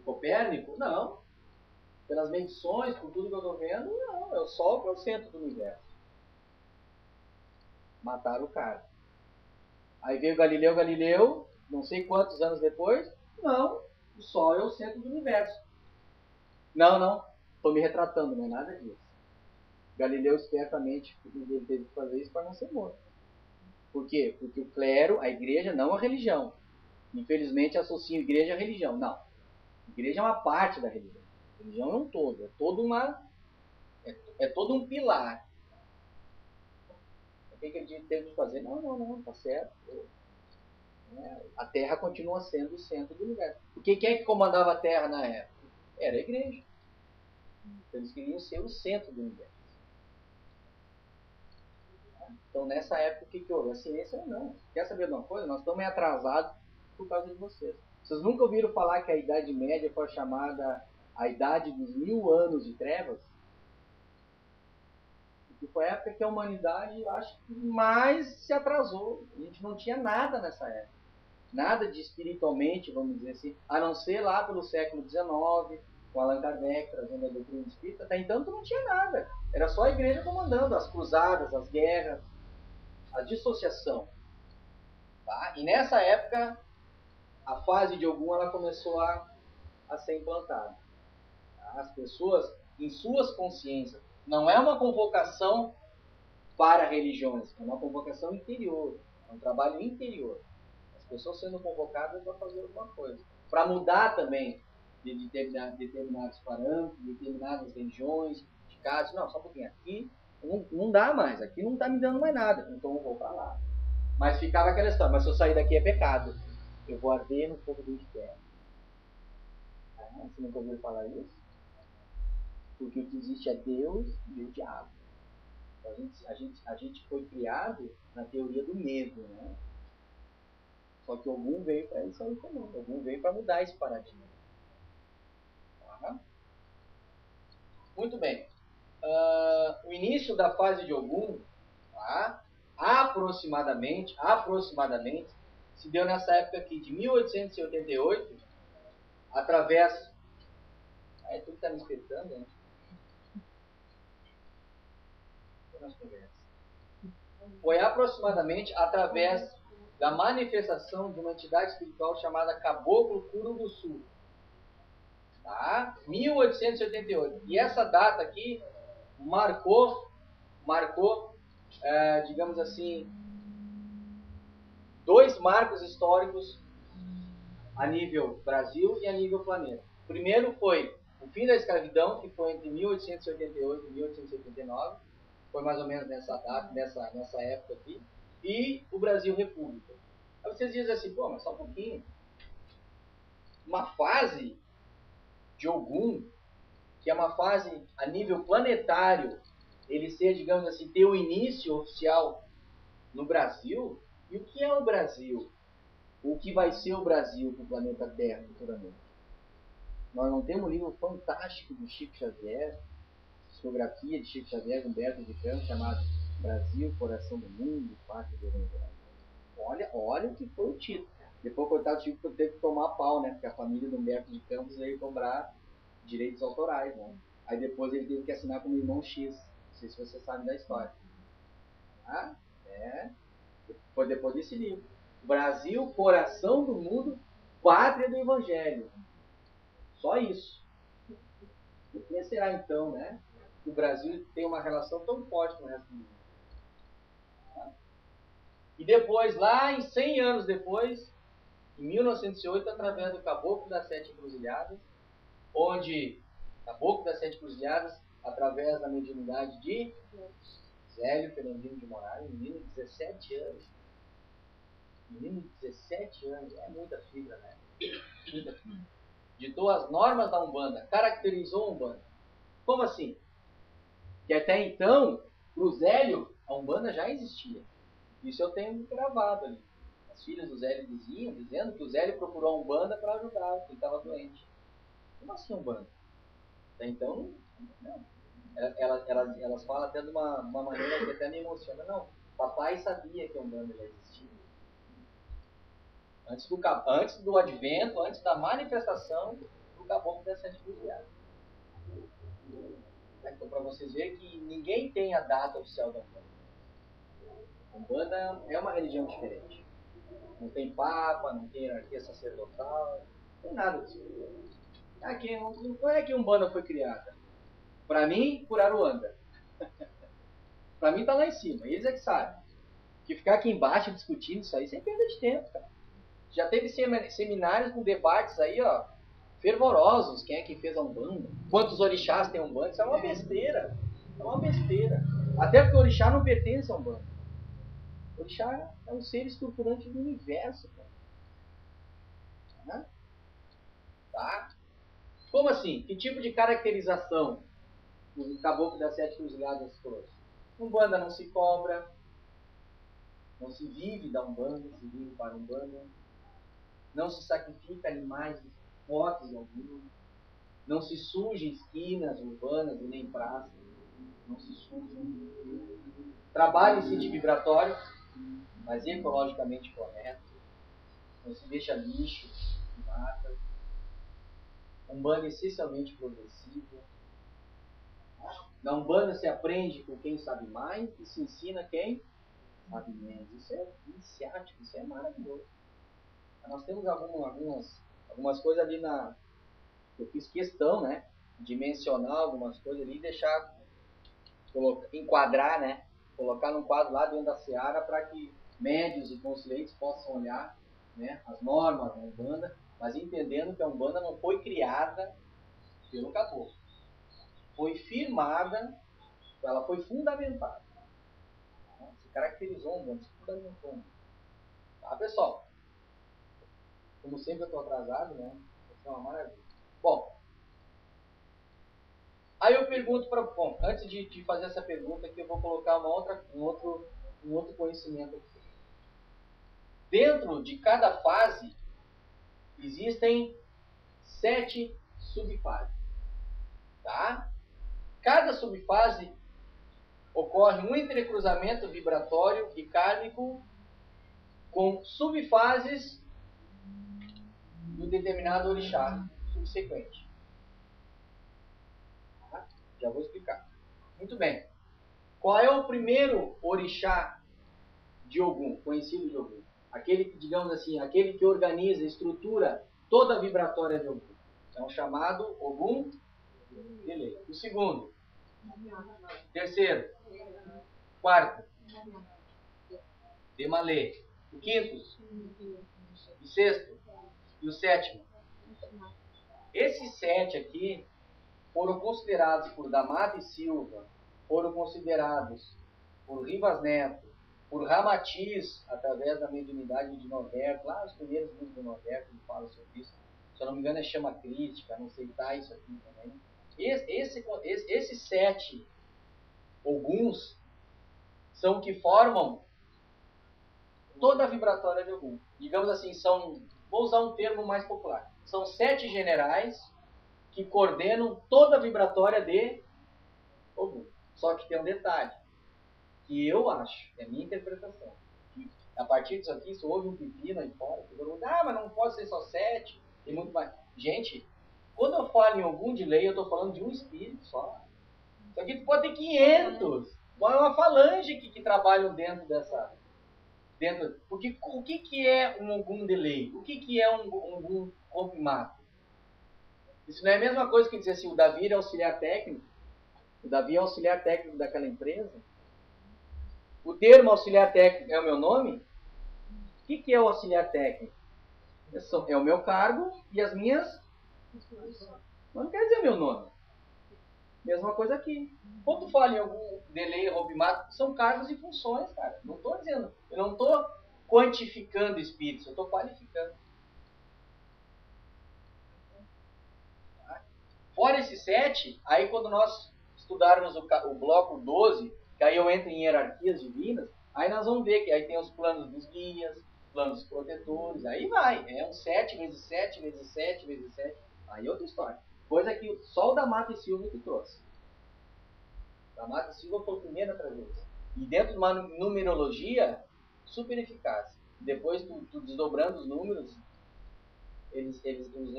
Copérnico, não. Pelas medições, por tudo que eu estou vendo, não. É o Sol que é o centro do universo. Mataram o cara. Aí veio Galileu, não sei quantos anos depois, não, o Sol é o centro do universo. Não, estou me retratando, não é nada disso. Galileu espertamente ele teve que fazer isso para não ser morto. Por quê? Porque o clero, a igreja, não a religião. Infelizmente associam igreja à religião. Não. A igreja é uma parte da religião. A religião é um todo. É todo um pilar. O que ele teve que fazer? Não, tá certo. A Terra continua sendo o centro do universo. Porque quem é que comandava a Terra na época? Era a igreja. Eles queriam ser o centro do universo. Então, nessa época, o que houve? A ciência não. Quer saber de uma coisa? Nós estamos meio atrasados por causa de vocês. Vocês nunca ouviram falar que a Idade Média foi chamada a Idade dos 1000 anos de trevas? Porque foi a época que a humanidade, acho que mais se atrasou. A gente não tinha nada nessa época. Nada de espiritualmente, vamos dizer assim, a não ser lá pelo século XIX, com Allan Kardec trazendo a doutrina espírita. Até então não tinha nada. Era só a igreja comandando as cruzadas, as guerras, a dissociação. Tá? E nessa época, a fase de Ogum ela começou a ser implantada. Tá? As pessoas, em suas consciências, não é uma convocação para religiões, é uma convocação interior, é um trabalho interior. As pessoas sendo convocadas para fazer alguma coisa. Para mudar também de determinados parâmetros, de determinadas religiões, de casos. Não, só um pouquinho. Aqui não dá mais, aqui não está me dando mais nada, então eu vou para lá. Mas ficava aquela história: mas se eu sair daqui é pecado. Eu vou arder no fogo do inferno. Você nunca ouviu falar isso? Porque o que existe é Deus e o diabo. A gente foi criado na teoria do medo, né? Só que Ogum veio para isso aí também. Ogum veio para mudar esse paradigma. Tá? Muito bem. O início da fase de Ogum, tá? aproximadamente, se deu nessa época aqui de 1888, através... Aí tudo está me espetando, né? Foi aproximadamente através da manifestação de uma entidade espiritual chamada Caboclo Curuguçu. Tá? 1888. E essa data aqui marcou, digamos assim, dois marcos históricos a nível Brasil e a nível planeta. O primeiro foi o fim da escravidão, que foi entre 1888 e 1889. Foi mais ou menos nessa data, nessa época aqui. e o Brasil República. Aí vocês dizem assim, pô, mas só um pouquinho. Uma fase de Ogum, que é uma fase a nível planetário, ele ser, digamos assim, ter o início oficial no Brasil. E o que é o Brasil? O que vai ser o Brasil para o planeta Terra futuramente? Nós não temos um livro fantástico do Chico Xavier, psicografia de Chico Xavier, Humberto de Campos, chamado Brasil, Coração do Mundo, Pátria do Evangelho. Olha o que foi o título. Depois, coitado, o Chico teve que tomar pau, né? Porque a família do Humberto de Campos veio cobrar direitos autorais, né? Aí depois ele teve que assinar como Irmão X. Não sei se você sabe da história. Ah, é. Foi depois desse livro. Brasil, Coração do Mundo, Pátria do Evangelho. Só isso. Por que será então, né? Que o Brasil tem uma relação tão forte com o resto do mundo? E depois, lá em 100 anos depois, em 1908, através do Caboclo das Sete Encruzilhadas, onde Caboclo das Sete Encruzilhadas, através da mediunidade de Zélio Fernandino de Moraes, menino de 17 anos. Menino de 17 anos, é muita fibra, né? Muita fibra. Ditou as normas da Umbanda, caracterizou a Umbanda. Como assim? Que até então, para o Zélio, a Umbanda já existia. Isso eu tenho gravado ali. As filhas do Zélio diziam, dizendo que o Zélio procurou a Umbanda para ajudar, porque ele estava doente. Como assim Umbanda? Até então, não. Elas falam até de uma maneira que até me emociona. Não, papai sabia que a Umbanda já existia. Antes do advento, antes da manifestação do Caboclo das Sete Encruzilhadas. Então, para vocês verem que ninguém tem a data oficial da Umbanda. A Umbanda é uma religião diferente. Não tem papa, não tem hierarquia sacerdotal, não tem nada disso. Aqui, não é que a Umbanda foi criada. Para mim, por Aruanda. Para mim tá lá em cima, eles é que sabem. Que ficar aqui embaixo discutindo isso aí, sem perda de tempo, cara. Já teve seminários com debates aí, ó, fervorosos. Quem é que fez a Umbanda? Quantos orixás tem a Umbanda? Isso é uma besteira. É uma besteira. Até porque o orixá não pertence a Umbanda. O orixá é um ser estruturante do universo, cara. Tá? Como assim? Que tipo de caracterização o Caboclo das Sete Encruzilhadas trouxe? Umbanda não se cobra, não se vive da Umbanda, se vive para a Umbanda. Não se sacrifica animais de hipótese alguma. Não se suja esquinas urbanas e nem praças. Não se suja. Trabalha em sítio vibratório, mas ecologicamente correto. Não se deixa lixo, mata. Umbanda essencialmente progressiva. Na Umbanda se aprende com quem sabe mais e se ensina quem sabe menos. Isso é iniciático, isso é maravilhoso. Nós temos algumas coisas ali na... Eu fiz questão, né, de mencionar algumas coisas ali e deixar, enquadrar, né, colocar num quadro lá dentro da seara para que médios e conselheiros possam olhar, né, as normas da Umbanda, mas entendendo que a Umbanda não foi criada pelo Caboclo. Foi firmada, ela foi fundamentada. Se caracterizou a Umbanda, se fundamentou. Tá, pessoal? Como sempre eu estou atrasado, né? Isso é uma maravilha. Bom, aí eu pergunto para... Bom, antes de fazer essa pergunta aqui, eu vou colocar um outro conhecimento aqui. Dentro de cada fase, existem 7 subfases. Tá? Cada subfase ocorre um entrecruzamento vibratório e kármico com subfases do determinado orixá subsequente. Tá? Já vou explicar. Muito bem. Qual é o primeiro orixá de Ogum, conhecido de Ogum? Aquele que, digamos assim, aquele que organiza, estrutura toda a vibratória de Ogum. É um chamado Ogum Lele. O segundo. Terceiro. Quarto. Demalê. O quinto. O sexto. E o sétimo. Esses 7 aqui foram considerados por D'Amato e Silva, foram considerados por Rivas Neto por Ramatiz, através da mediunidade de Noverco, lá os primeiros livros do Noverco ele fala sobre isso. Se eu não me engano é chama crítica, não sei tá isso aqui também. Esses 7 Oguns são que formam toda a vibratória de Ogum. Digamos assim, vou usar um termo mais popular, são 7 generais que coordenam toda a vibratória de Ogum. Só que tem um detalhe, que eu acho, é a minha interpretação, que a partir disso aqui, se houve um pepino aí fora, mas não pode ser só 7, tem muito mais. Gente, quando eu falo em Ogum de lei, eu estou falando de um espírito só. Isso aqui pode ter 500. É uma falange que trabalham dentro dessa... Porque o que é um Ogum de lei? O que é um Ogum confirmado? Isso não é a mesma coisa que dizer assim, o Davi é auxiliar técnico. O Davi é auxiliar técnico daquela empresa. O termo auxiliar técnico é o meu nome? O que é o auxiliar técnico? É o meu cargo e as minhas... Mas não quer dizer meu nome. Mesma coisa aqui. Quando tu fala em algum delay, roubimato, são cargos e funções, cara. Não estou dizendo, eu não estou quantificando espíritos, eu estou qualificando. Fora esses 7, aí quando nós estudarmos o bloco 12, que aí eu entro em hierarquias divinas, aí nós vamos ver que aí tem os planos dos guias, planos protetores, aí vai. É um 7 vezes 7 vezes 7 vezes 7. Aí é outra história. Coisa que só o da Mata e Silva que trouxe. Da Mata e Silva foi o primeiro a trazer isso. E dentro de uma numerologia super eficaz. Depois, tu desdobrando os números,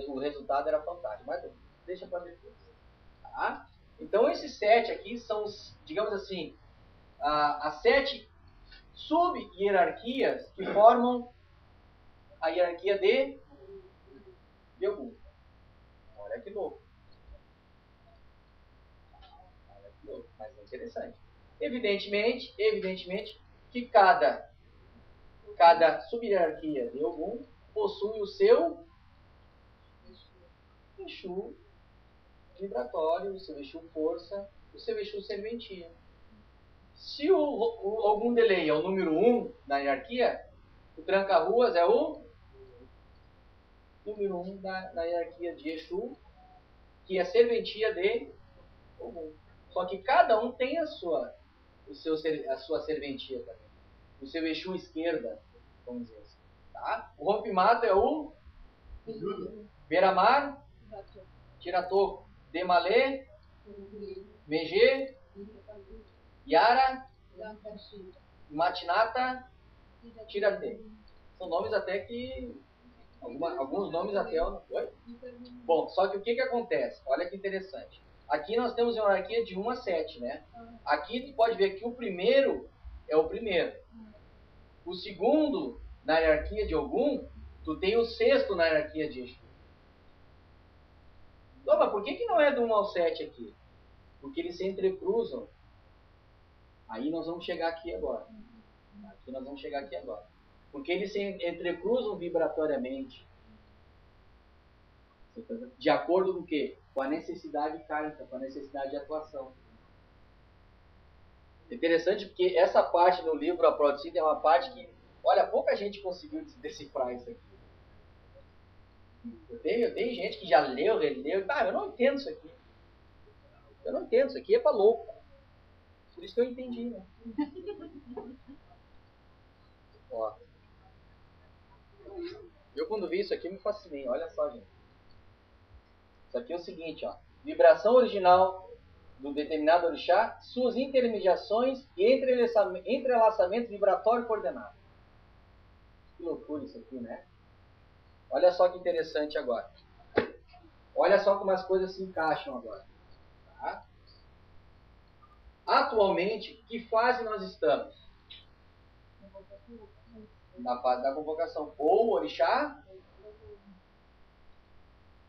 o resultado era fantástico. Mas deixa para depois. Tá? Então, esses 7 aqui são, digamos assim, as 7 sub-hierarquias que formam a hierarquia de Ogum. Olha que louco. Olha que louco, mas é interessante. Evidentemente que cada sub-hierarquia de Ogum possui o seu Exu vibratório, o seu Exu força, o seu Exu serventia. Se o Ogum Delay é o número 1 na hierarquia, o Tranca-Ruas é o número 1 na hierarquia de Exu, que é serventia de Ogum. Só que cada um tem a sua serventia também. O seu Exu esquerda, vamos dizer assim. Tá? O Rompimato é o Beramar, Tiratoco, Demalê, Megê, Yara, Matinata, Tiratê. São nomes até que... alguns nomes até... Oi? Bom, só que o que acontece? Olha que interessante. Aqui nós temos uma hierarquia de 1 a 7, né? Aqui tu pode ver que o primeiro é o primeiro. O segundo, na hierarquia de Ogum, tu tem o sexto na hierarquia de Exu. Mas por que não é do 1 ao 7 aqui? Porque eles se entrecruzam. Aí nós vamos chegar aqui agora. Porque eles se entrecruzam vibratoriamente. De acordo com o quê? Com a necessidade kármica, com a necessidade de atuação. É interessante porque essa parte no livro A Prova de Si é uma parte que, olha, pouca gente conseguiu decifrar isso aqui. Eu tenho gente que já leu, releu, eu não entendo isso aqui. Isso aqui é pra louco. Por isso que eu entendi, né? Ó. Eu quando vi isso aqui me fascinei, olha só, gente. Isso aqui é o seguinte, ó. Vibração original do determinado orixá, suas intermediações e entrelaçamento vibratório coordenado. Que loucura isso aqui, né? Olha só que interessante agora. Olha só como as coisas se encaixam agora. Tá? Atualmente, que fase nós estamos? Na fase da convocação. Ou orixá.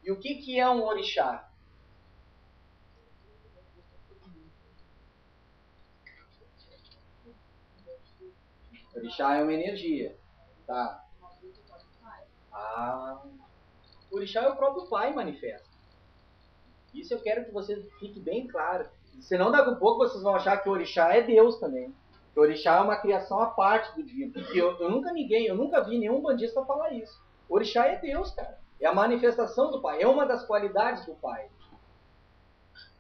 E o que é um orixá? Orixá é uma energia. Tá? O orixá é o próprio Pai manifesto. Isso eu quero que você fique bem claro. Senão daqui a pouco vocês vão achar que o orixá é Deus também. Que o orixá é uma criação à parte do divino. Porque eu nunca vi nenhum bandista falar isso. O orixá é Deus, cara. É a manifestação do Pai. É uma das qualidades do Pai.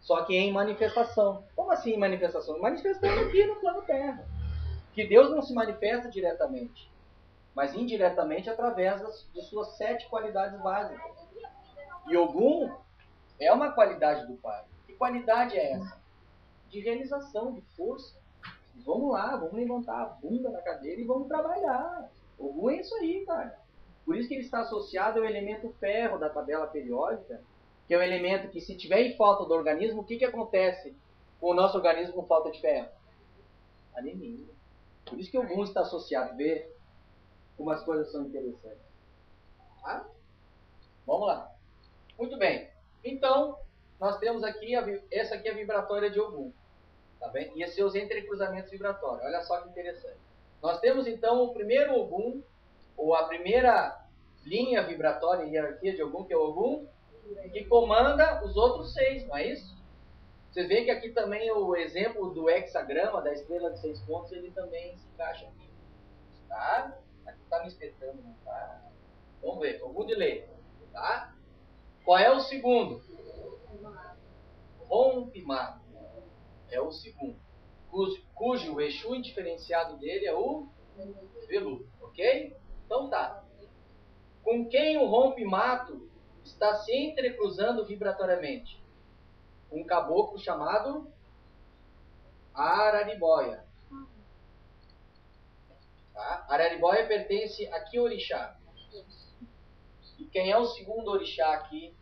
Só que em manifestação. Como assim em manifestação? Manifestando aqui no plano Terra. Que Deus não se manifesta diretamente, mas indiretamente através de suas 7 qualidades básicas. E Ogum é uma qualidade do Pai. Que qualidade é essa? De realização, de força. Vamos lá, vamos levantar a bunda na cadeira e vamos trabalhar. Ogum é isso aí, cara. Por isso que ele está associado ao elemento ferro da tabela periódica, que é o elemento que, se tiver em falta do organismo, o que acontece com o nosso organismo com falta de ferro? Anemia. Por isso que o Ogum está associado. Vê como as coisas são interessantes. Tá? Vamos lá. Muito bem. Então, nós temos aqui, essa aqui é a vibratória de Ogum. Tá bem? E seus entrecruzamentos vibratórios. Olha só que interessante. Nós temos, então, o primeiro Ogum, ou a primeira linha vibratória em hierarquia de Ogum, que é o Ogum, que comanda os outros 6, não é isso? Vocês veem que aqui também o exemplo do hexagrama, da estrela de 6 pontos, ele também se encaixa aqui. Tá? Aqui tá me espetando, não tá? Vamos ver, Ogum de lei. Tá? Qual é o segundo? Rompimato. É o segundo. Cujo Exu indiferenciado dele é o Veludo. Ok? Então tá. Com quem o Rompimato está se entrecruzando vibratoriamente? Um caboclo chamado Araribóia. Tá? Araribóia pertence a que orixá? E quem é o segundo orixá aqui?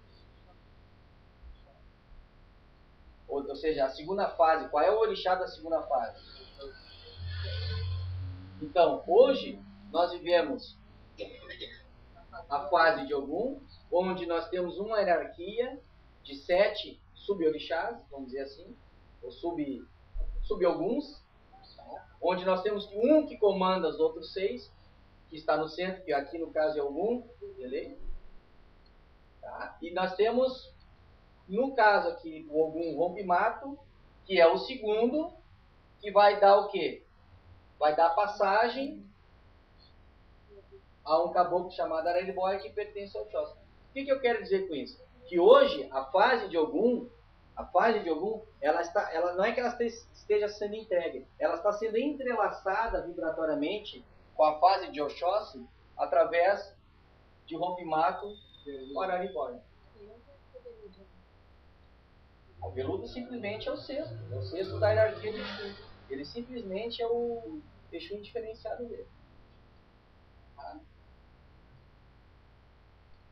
Ou seja, a segunda fase. Qual é o orixá da segunda fase? Então, hoje nós vivemos a fase de Ogum, onde nós temos uma hierarquia de 7 sub-orixás, vamos dizer assim, ou sub-oguns, tá? Onde nós temos um que comanda os outros 6, que está no centro, que aqui no caso é Ogum, beleza? Tá? E nós temos, no caso aqui, o Ogum Rompimato, que é o segundo, que vai dar o quê? Vai dar passagem a um caboclo chamado Araribóia, que pertence ao Oxóssi. O que eu quero dizer com isso? Que hoje a fase de Ogum, ela não é que ela esteja sendo entregue, ela está sendo entrelaçada vibratoriamente com a fase de Oxóssi através de Rompimato com Araribóia. O Veludo simplesmente é o sexto da hierarquia de Exu. Ele simplesmente é o Exu indiferenciado dele. Tá?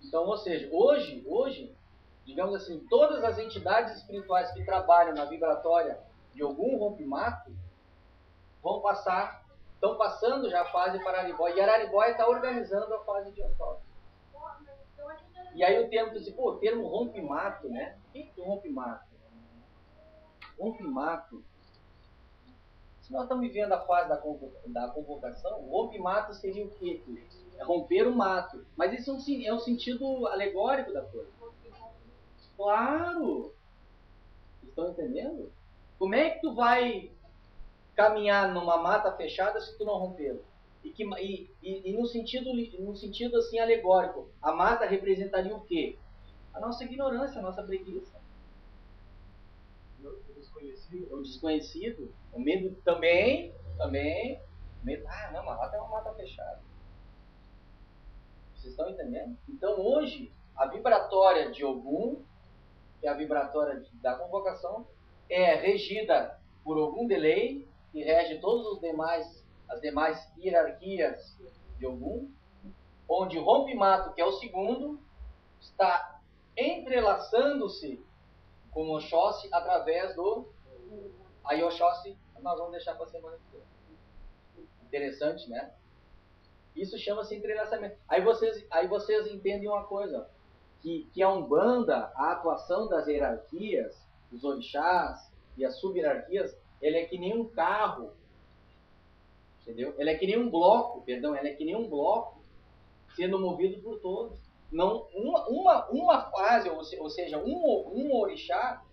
Então, ou seja, hoje, digamos assim, todas as entidades espirituais que trabalham na vibratória de algum Rompimato estão passando já a fase para Araribóia. E Araribóia está organizando a fase de Oxóssi. E aí o termo Rompimato, né? O que é Rompimato? Rompimato, se nós estamos vivendo a fase da convocação, o Rompimato seria o quê? É romper o mato. Mas isso é um sentido alegórico da coisa. Claro! Estão entendendo? Como é que tu vai caminhar numa mata fechada se tu não rompê-la? E no sentido assim alegórico, a mata representaria o quê? A nossa ignorância, a nossa preguiça. O desconhecido. O medo também. Medo, não, a mata é uma mata fechada. Vocês estão entendendo? Então hoje, a vibratória de Ogum, que é a vibratória da convocação, é regida por Ogum de lei, que rege as demais hierarquias de Ogum, onde Rompimato, que é o segundo, está entrelaçando-se com Oxóssi através do... Aí Oxóssi nós vamos deixar para a semana que vem. Interessante, né? Isso chama-se entrelaçamento. Aí vocês entendem uma coisa, que a Umbanda, a atuação das hierarquias, dos orixás e as sub-hierarquias, ela é que nem um carro, entendeu? Ela é que nem um bloco, sendo movido por todos. Não, uma fase, ou seja, um orixá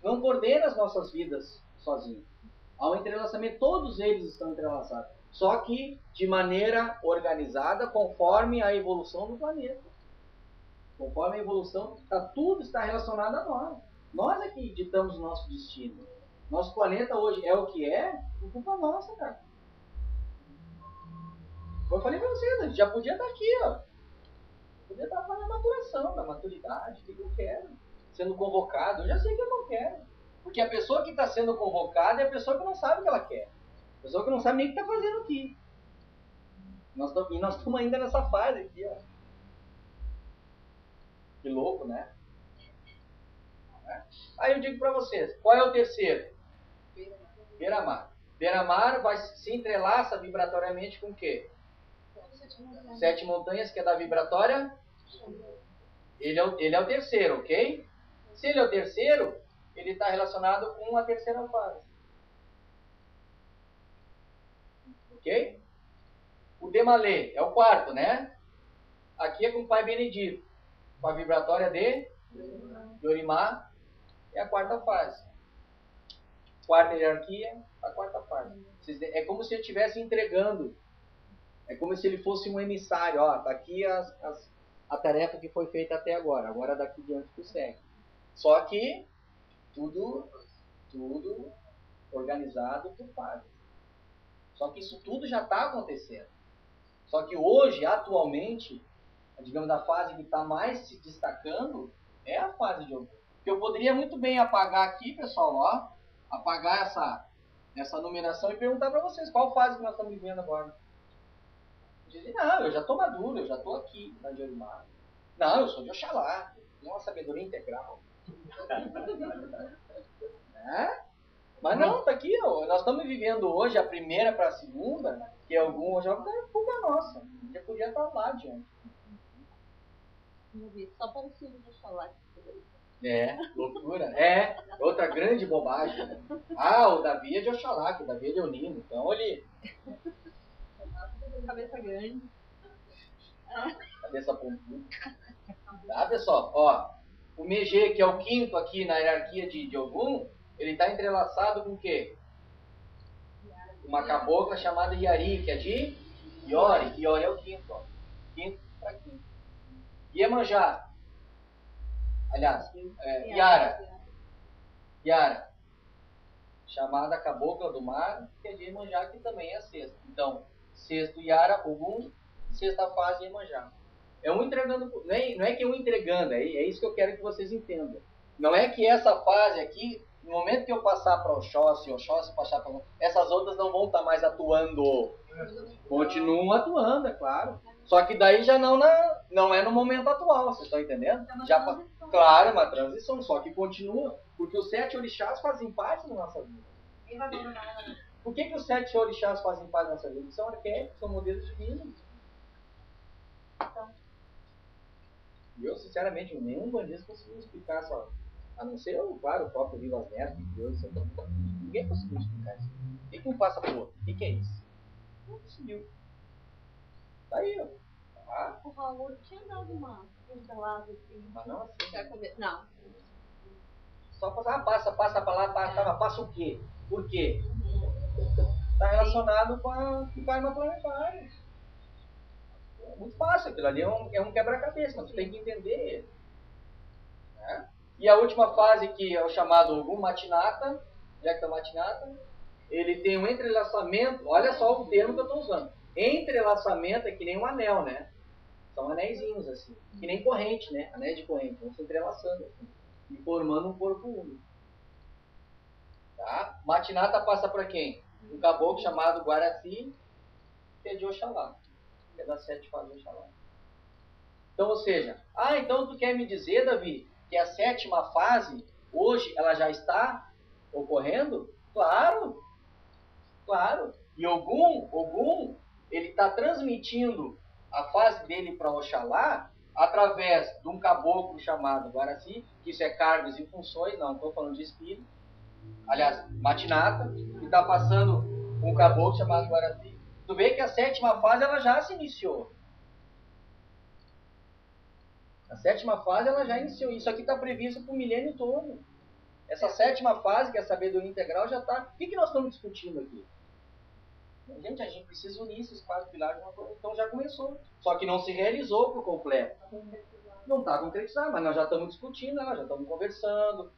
não coordena as nossas vidas sozinho. Há um entrelaçamento, todos eles estão entrelaçados. Só que de maneira organizada, conforme a evolução do planeta. Conforme a evolução, tudo está relacionado a nós. Nós é que ditamos o nosso destino. Nosso planeta hoje é o que é, por culpa nossa, cara. Como eu falei pra vocês, a gente já podia estar aqui, ó. Podia estar fazendo a maturação, da maturidade, o que eu quero. Sendo convocado, eu já sei o que eu não quero. Porque a pessoa que está sendo convocada é a pessoa que não sabe o que ela quer. A pessoa que não sabe nem o que está fazendo aqui. E nós estamos ainda nessa fase aqui, ó. Que louco, né? Aí eu digo para vocês, qual é o terceiro? Beira-mar. Beira-mar vai se entrelaça vibratoriamente com o quê? 7 montanhas, que é da vibratória. Ele é o terceiro, ok? Se ele é o terceiro, ele está relacionado com a terceira fase. Ok? O Demalê é o quarto, né? Aqui é com o Pai Benedito. Com a vibratória de Yorimá é a quarta fase. Quarta hierarquia, a quarta fase. É como se ele estivesse entregando. É como se ele fosse um emissário. Ó, tá aqui a tarefa que foi feita até agora. Agora daqui diante tu segue. Só que tudo organizado por fases. Só que isso tudo já está acontecendo. Só que hoje, atualmente, digamos, a fase que está mais se destacando é a fase de Ogum. Que eu poderia muito bem apagar aqui, pessoal, ó, apagar essa numeração e perguntar para vocês qual fase que nós estamos vivendo agora. Dizem, não, eu já estou maduro, eu já estou aqui na Yorimá. Não, eu sou de Oxalá, tenho uma sabedoria integral. É? Mas não, tá aqui, ó, nós estamos vivendo hoje a primeira para a segunda, que é algum já é culpa nossa. Já podia estar lá adiante. Só para o Silvio de Oxalá. É, loucura. É, outra grande bobagem. Ah, o Davi é de Oxalá, que o Davi é de Leonino. Então ele. Cabeça grande. Cabeça pontuda. Tá, pessoal? Ó, o Megê, que é o quinto aqui na hierarquia de Ogum, ele está entrelaçado com o quê? Uma cabocla chamada Yari, que é de Iori. Iori é o quinto, ó. Quinto para quinto. Iemanjá. Aliás, Yara. Chamada cabocla do mar, que é de Iemanjá, que também é sexto. Então, sexto Yara, Ogum, sexta fase Iemanjá. É um entregando, não é que é um entregando, é isso que eu quero que vocês entendam. Não é que essa fase aqui, no momento que eu passar para Oxóssi, passar para essas outras não vão estar mais atuando. Continuam atuando, é claro. Só que daí já não é no momento atual, vocês estão entendendo? Já, claro, é uma transição, só que continua. Porque os 7 orixás fazem parte da nossa vida. Por que os 7 orixás fazem parte da nossa vida? São arquétipos, são modelos divinos. E eu, sinceramente, nenhum bandista conseguiu explicar só. A não ser, claro, o próprio Vivas Neto, ninguém conseguiu explicar isso. O que um passa por outro? O que é isso? Não conseguiu. Tá aí, ó. Ah. O Raul tinha dado uma pincelada assim. Mas não assim. Não. Só passa pra lá, passa o quê? Por quê? Está relacionado com o karma planetário. É muito fácil, aquilo ali é um quebra-cabeça, mas tu tem que entender ele. Né? E a última fase, que é o chamado Ogum Matinata, Jekta Matinata, ele tem um entrelaçamento, olha só o termo que eu estou usando. Entrelaçamento é que nem um anel, né? São anéisinhos assim, que nem corrente, né? Anéis de corrente, vão se entrelaçando assim, e formando um corpo único. Tá? Matinata passa para quem? Um caboclo chamado Guaraci, que é de Oxalá, que é das 7 fases de Oxalá. Então, ou seja, então tu quer me dizer, Davi, que a 7ª fase, hoje, ela já está ocorrendo? Claro! Claro! E Ogum, ele está transmitindo a fase dele para Oxalá através de um caboclo chamado Guaraci, que isso é cargos e funções, não estou falando de espírito. Aliás, Matinata, que está passando um caboclo chamado Guaraci. Tu vê que a 7ª fase ela já se iniciou. A 7ª fase ela já iniciou. Isso aqui está previsto para o milênio todo. Essa sétima fase, que é a sabedoria integral, já está... O que nós estamos discutindo aqui? Gente, a gente precisa unir esses 4 pilares de uma coisa. Então já começou. Só que não se realizou por completo. Não está concretizado, mas nós já estamos discutindo, nós já estamos conversando.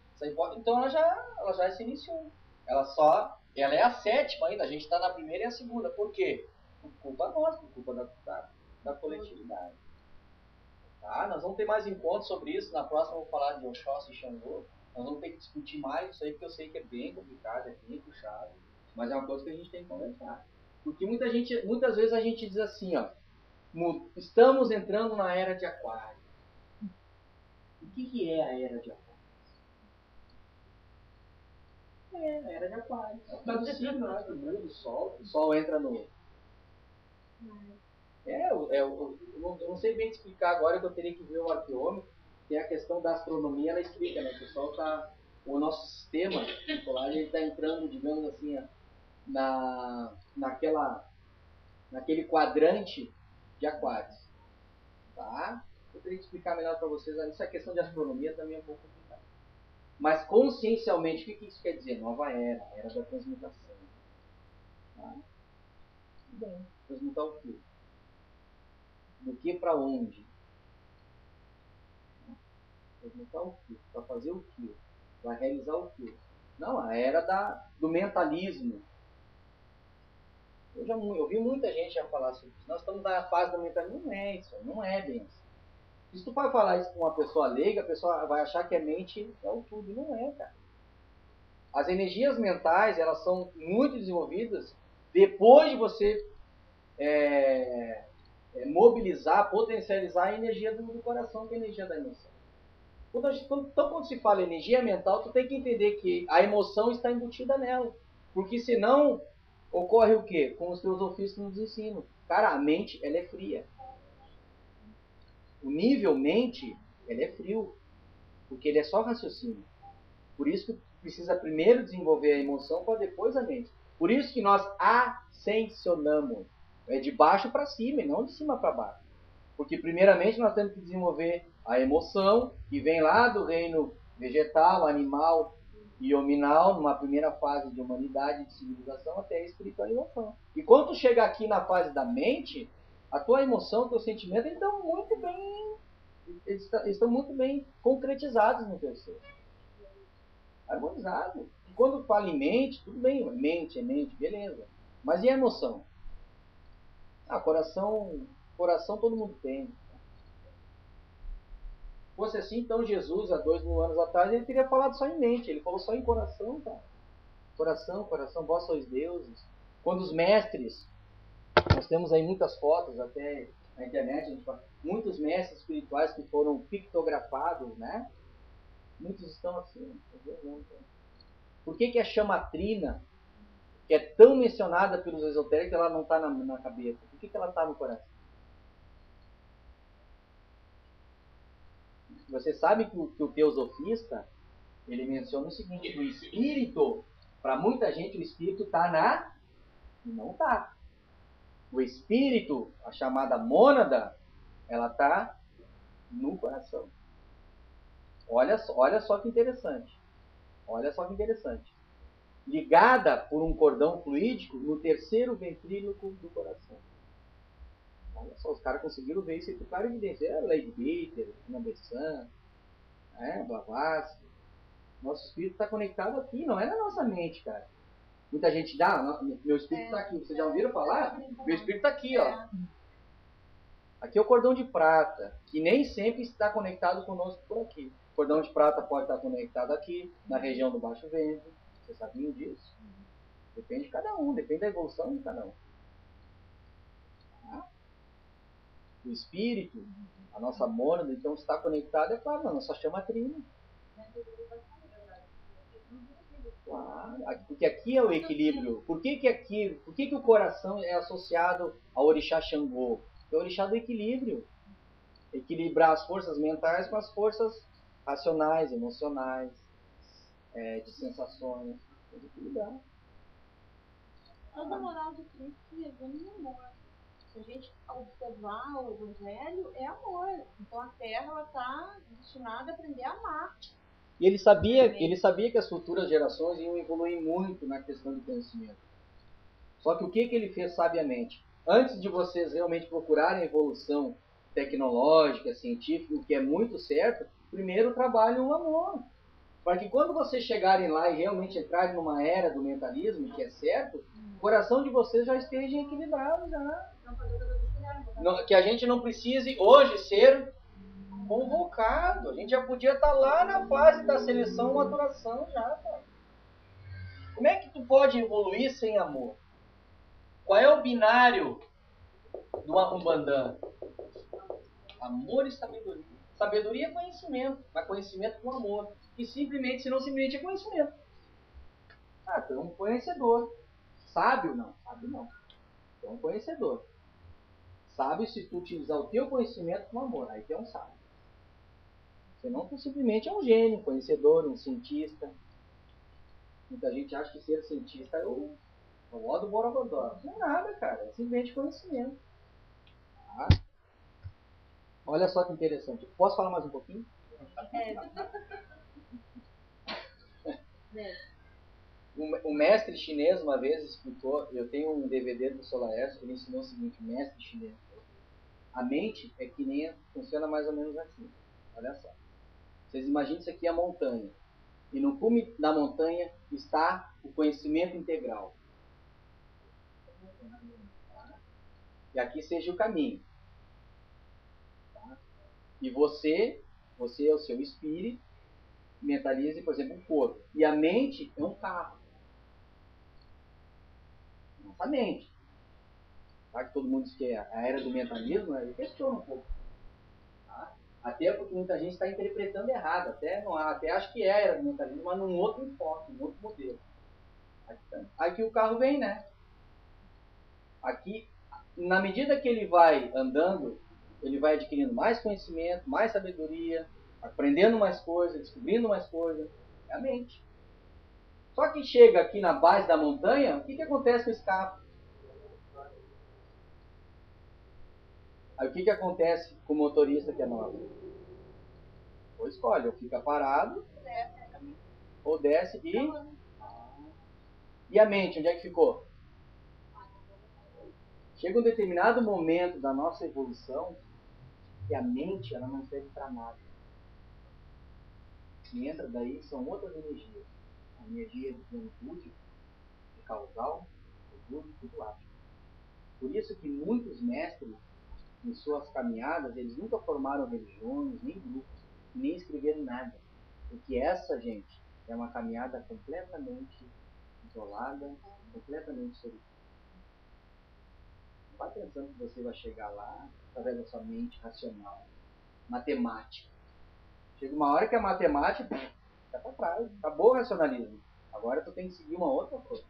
Então ela já se iniciou. Ela é a sétima ainda, a gente está na primeira e a segunda. Por quê? Por culpa nossa, por culpa da coletividade. Tá? Nós vamos ter mais encontros sobre isso. Na próxima eu vou falar de Oxóssi e Xangô. Nós vamos ter que discutir mais isso aí, porque eu sei que é bem complicado, é bem puxado. Mas é uma coisa que a gente tem que conversar. Porque muitas vezes a gente diz assim, ó, estamos entrando na era de Aquário. O que é a era de Aquário? É a era de Aquário. É o caso do signo, né? Do Sol. O Sol entra no... Eu não sei bem te explicar agora, que eu teria que ver o arqueômetro. Tem a questão da astronomia, ela explica, né? Que o Sol está... O nosso sistema solar, ele está entrando, digamos assim, naquele quadrante de Aquários. Tá? Eu teria que explicar melhor para vocês. Essa questão de astronomia também é um pouco complicada. Mas consciencialmente, o que isso quer dizer? Nova era da transmutação. Tá? Bem, transmutar o quê? Do que para onde? Transmutar o quê? Para fazer o quê? Para realizar o quê? Não, a era do mentalismo. Eu vi muita gente já falar sobre isso. Nós estamos na fase do mentalismo. Não é isso, não é bem assim. Se tu pode falar isso com uma pessoa leiga, a pessoa vai achar que a mente é o tudo. Não é, cara. As energias mentais, elas são muito desenvolvidas depois de você mobilizar, potencializar a energia do coração, que é a energia da emoção. Então, quando se fala energia mental, tu tem que entender que a emoção está embutida nela. Porque senão, ocorre o quê? Com os filosofistas nos ensinam. Cara, a mente, ela é fria. O nível mente, ele é frio. Porque ele é só raciocínio. Por isso que precisa primeiro desenvolver a emoção para depois a mente. Por isso que nós ascensionamos. É de baixo para cima e não de cima para baixo. Porque primeiramente nós temos que desenvolver a emoção, que vem lá do reino vegetal, animal e hominal, numa primeira fase de humanidade, de civilização, até a espiritualização. E quando tu chega aqui na fase da mente, a tua emoção, o teu sentimento, eles estão muito bem concretizados no teu ser. Harmonizado. E quando fala em mente, tudo bem, mente, beleza. Mas e a emoção? Coração todo mundo tem. Se fosse assim, então Jesus, há 2000 anos atrás, ele teria falado só em mente. Ele falou só em coração, cara. Coração, vós sois deuses. Quando os mestres, nós temos aí muitas fotos até na internet, a gente fala, muitos mestres espirituais que foram pictografados, né? Muitos estão assim. Por que a chamatrina, que é tão mencionada pelos esotéricos, ela não está na cabeça? Por que ela está no coração? Você sabe que o teosofista, ele menciona o seguinte, que o espírito, para muita gente, o espírito está na... Não está. O espírito, a chamada mônada, ela está no coração. Olha só que interessante. Olha só que interessante. Ligada por um cordão fluídico no terceiro ventríloco do coração. Olha só, os caras conseguiram ver isso com clara evidência. É Lady Bitter, Nambesan, Blavatsky. Nosso espírito está conectado aqui, não é na nossa mente, cara. Muita gente dá, meu espírito está aqui. Vocês já ouviram falar? Meu espírito está aqui, ó. Aqui é o cordão de prata, que nem sempre está conectado conosco por aqui. O cordão de prata pode estar conectado aqui, na região do baixo ventre. Vocês sabiam disso? Depende de cada um, depende da evolução de cada um. Tá? O espírito, a nossa mônada, então está conectada, é claro, na nossa chamatrina. Claro, porque aqui é o equilíbrio. Por que o coração é associado ao orixá Xangô? É o orixá do equilíbrio. Equilibrar as forças mentais com as forças racionais, emocionais, de sensações. Tem que equilibrar. Toda moral do Cristo se resume no amor. Se a gente observar o Evangelho, é amor. Então a Terra está destinada a aprender a amar. E ele sabia que as futuras gerações iam evoluir muito na questão do conhecimento. Só que o que ele fez sabiamente? Antes de vocês realmente procurarem a evolução tecnológica, científica, o que é muito certo, primeiro trabalhem o amor. Para que quando vocês chegarem lá e realmente entrarem numa era do mentalismo, que é certo, o coração de vocês já esteja equilibrado já. Que a gente não precise hoje ser convocado. A gente já podia estar lá na fase da seleção, maturação já, cara. Como é que tu pode evoluir sem amor? Qual é o binário do Umbandã? Amor e sabedoria. Sabedoria é conhecimento, mas conhecimento com amor. E simplesmente, se não simplesmente é conhecimento. Ah, tu é um conhecedor. Sábio não, sábio não. Tu é um conhecedor. Sábio se tu utilizar o teu conhecimento com amor. Aí tu é um sábio. Senão tu simplesmente é um gênio, um conhecedor, um cientista. Muita gente acha que ser cientista é o ó do Borogodó. Não é nada, cara. É simplesmente conhecimento. Tá? Olha só que interessante. Posso falar mais um pouquinho? O mestre chinês uma vez explicou, eu tenho um DVD do Solares, ele ensinou o seguinte, o mestre chinês. A mente é que nem funciona mais ou menos assim. Olha só. Vocês imaginem isso aqui é a montanha. E no cume da montanha está o conhecimento integral. E aqui seja o caminho. Tá? E você é o seu espírito, mentalize, por exemplo, o corpo. E a mente é um carro. Nossa mente. Tá? Que todo mundo diz que é a era do mentalismo, né? Questiona um pouco. Tá? Até porque muita gente está interpretando errado. Até acho que é a era do mentalismo, mas num outro enfoque, num outro modelo. Aqui o carro vem, né? Aqui, na medida que ele vai andando, ele vai adquirindo mais conhecimento, mais sabedoria, aprendendo mais coisas, descobrindo mais coisas. É a mente. Só que chega aqui na base da montanha, o que acontece com esse carro? Aí o que acontece com o motorista que é novo? Ou escolhe, ou fica parado, ou desce e... E a mente, onde é que ficou? Chega um determinado momento da nossa evolução que a mente ela não serve para nada. Que entra daí são outras energias. A energia do plano búdico, do causal, do búdico e do ático. Por isso que muitos mestres, em suas caminhadas, eles nunca formaram religiões, nem grupos, nem escreveram nada. Porque essa, gente, é uma caminhada completamente isolada, completamente solitária. Não vai pensando que você vai chegar lá através da sua mente racional, matemática. Chega uma hora que a matemática está para trás, acabou o racionalismo. Agora tu tem que seguir uma outra coisa.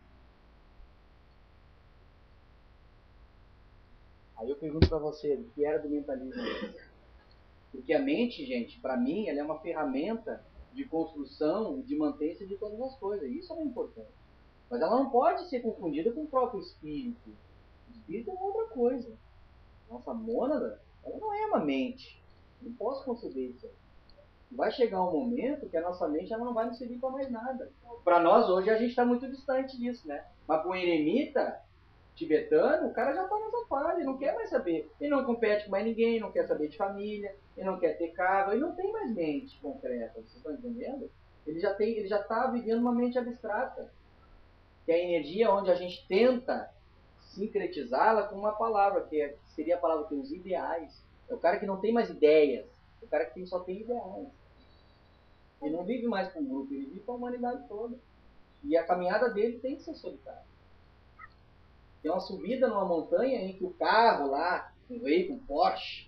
Aí eu pergunto para você, o que era do mentalismo? Porque a mente, gente, para mim, ela é uma ferramenta de construção, de mantença de todas as coisas. Isso é importante. Mas ela não pode ser confundida com o próprio espírito. O espírito é uma outra coisa. Nossa mônada, ela não é uma mente. Não posso conceber isso. Vai chegar um momento que a nossa mente ela não vai nos servir para mais nada. Para nós, hoje, a gente está muito distante disso, né? Mas para um eremita tibetano, o cara já está nessa fase, não quer mais saber. Ele não compete com mais ninguém, não quer saber de família, ele não quer ter carro, ele não tem mais mente concreta, vocês estão entendendo? Ele já está vivendo uma mente abstrata, que é a energia onde a gente tenta sincretizá-la com uma palavra, que seria a palavra que os ideais. É o cara que não tem mais ideias, é o cara que só tem ideais. Ele não vive mais com um grupo, ele vive com a humanidade toda. E a caminhada dele tem que ser solitária. Tem uma subida numa montanha em que o carro lá, um veículo Porsche,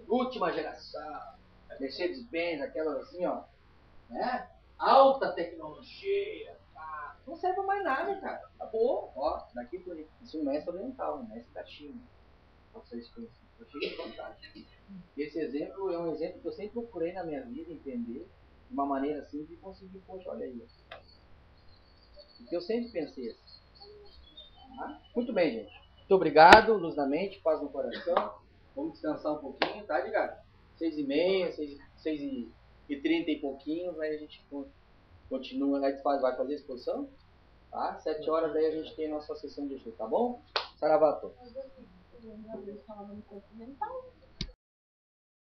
última geração, Mercedes-Benz, aquelas assim, ó, né? Alta tecnologia, não serve mais nada, cara. Acabou, ó, daqui por isso é um mestre oriental, um mestre da China. Vocês conhecem. Eu achei fantástico. Esse exemplo é um exemplo que eu sempre procurei na minha vida entender de uma maneira assim de conseguir, poxa, olha isso. Porque eu sempre pensei assim. Tá? Muito bem, gente. Muito obrigado, luz na mente, paz no coração. Vamos descansar um pouquinho, tá ligado? 6h30, 6h... 30 e pouquinhos, aí a gente continua, aí vai fazer a exposição, tá? 7 horas aí a gente tem nossa sessão de estudo, tá bom? Saravá. Mas assim, eu falava no corpo mental.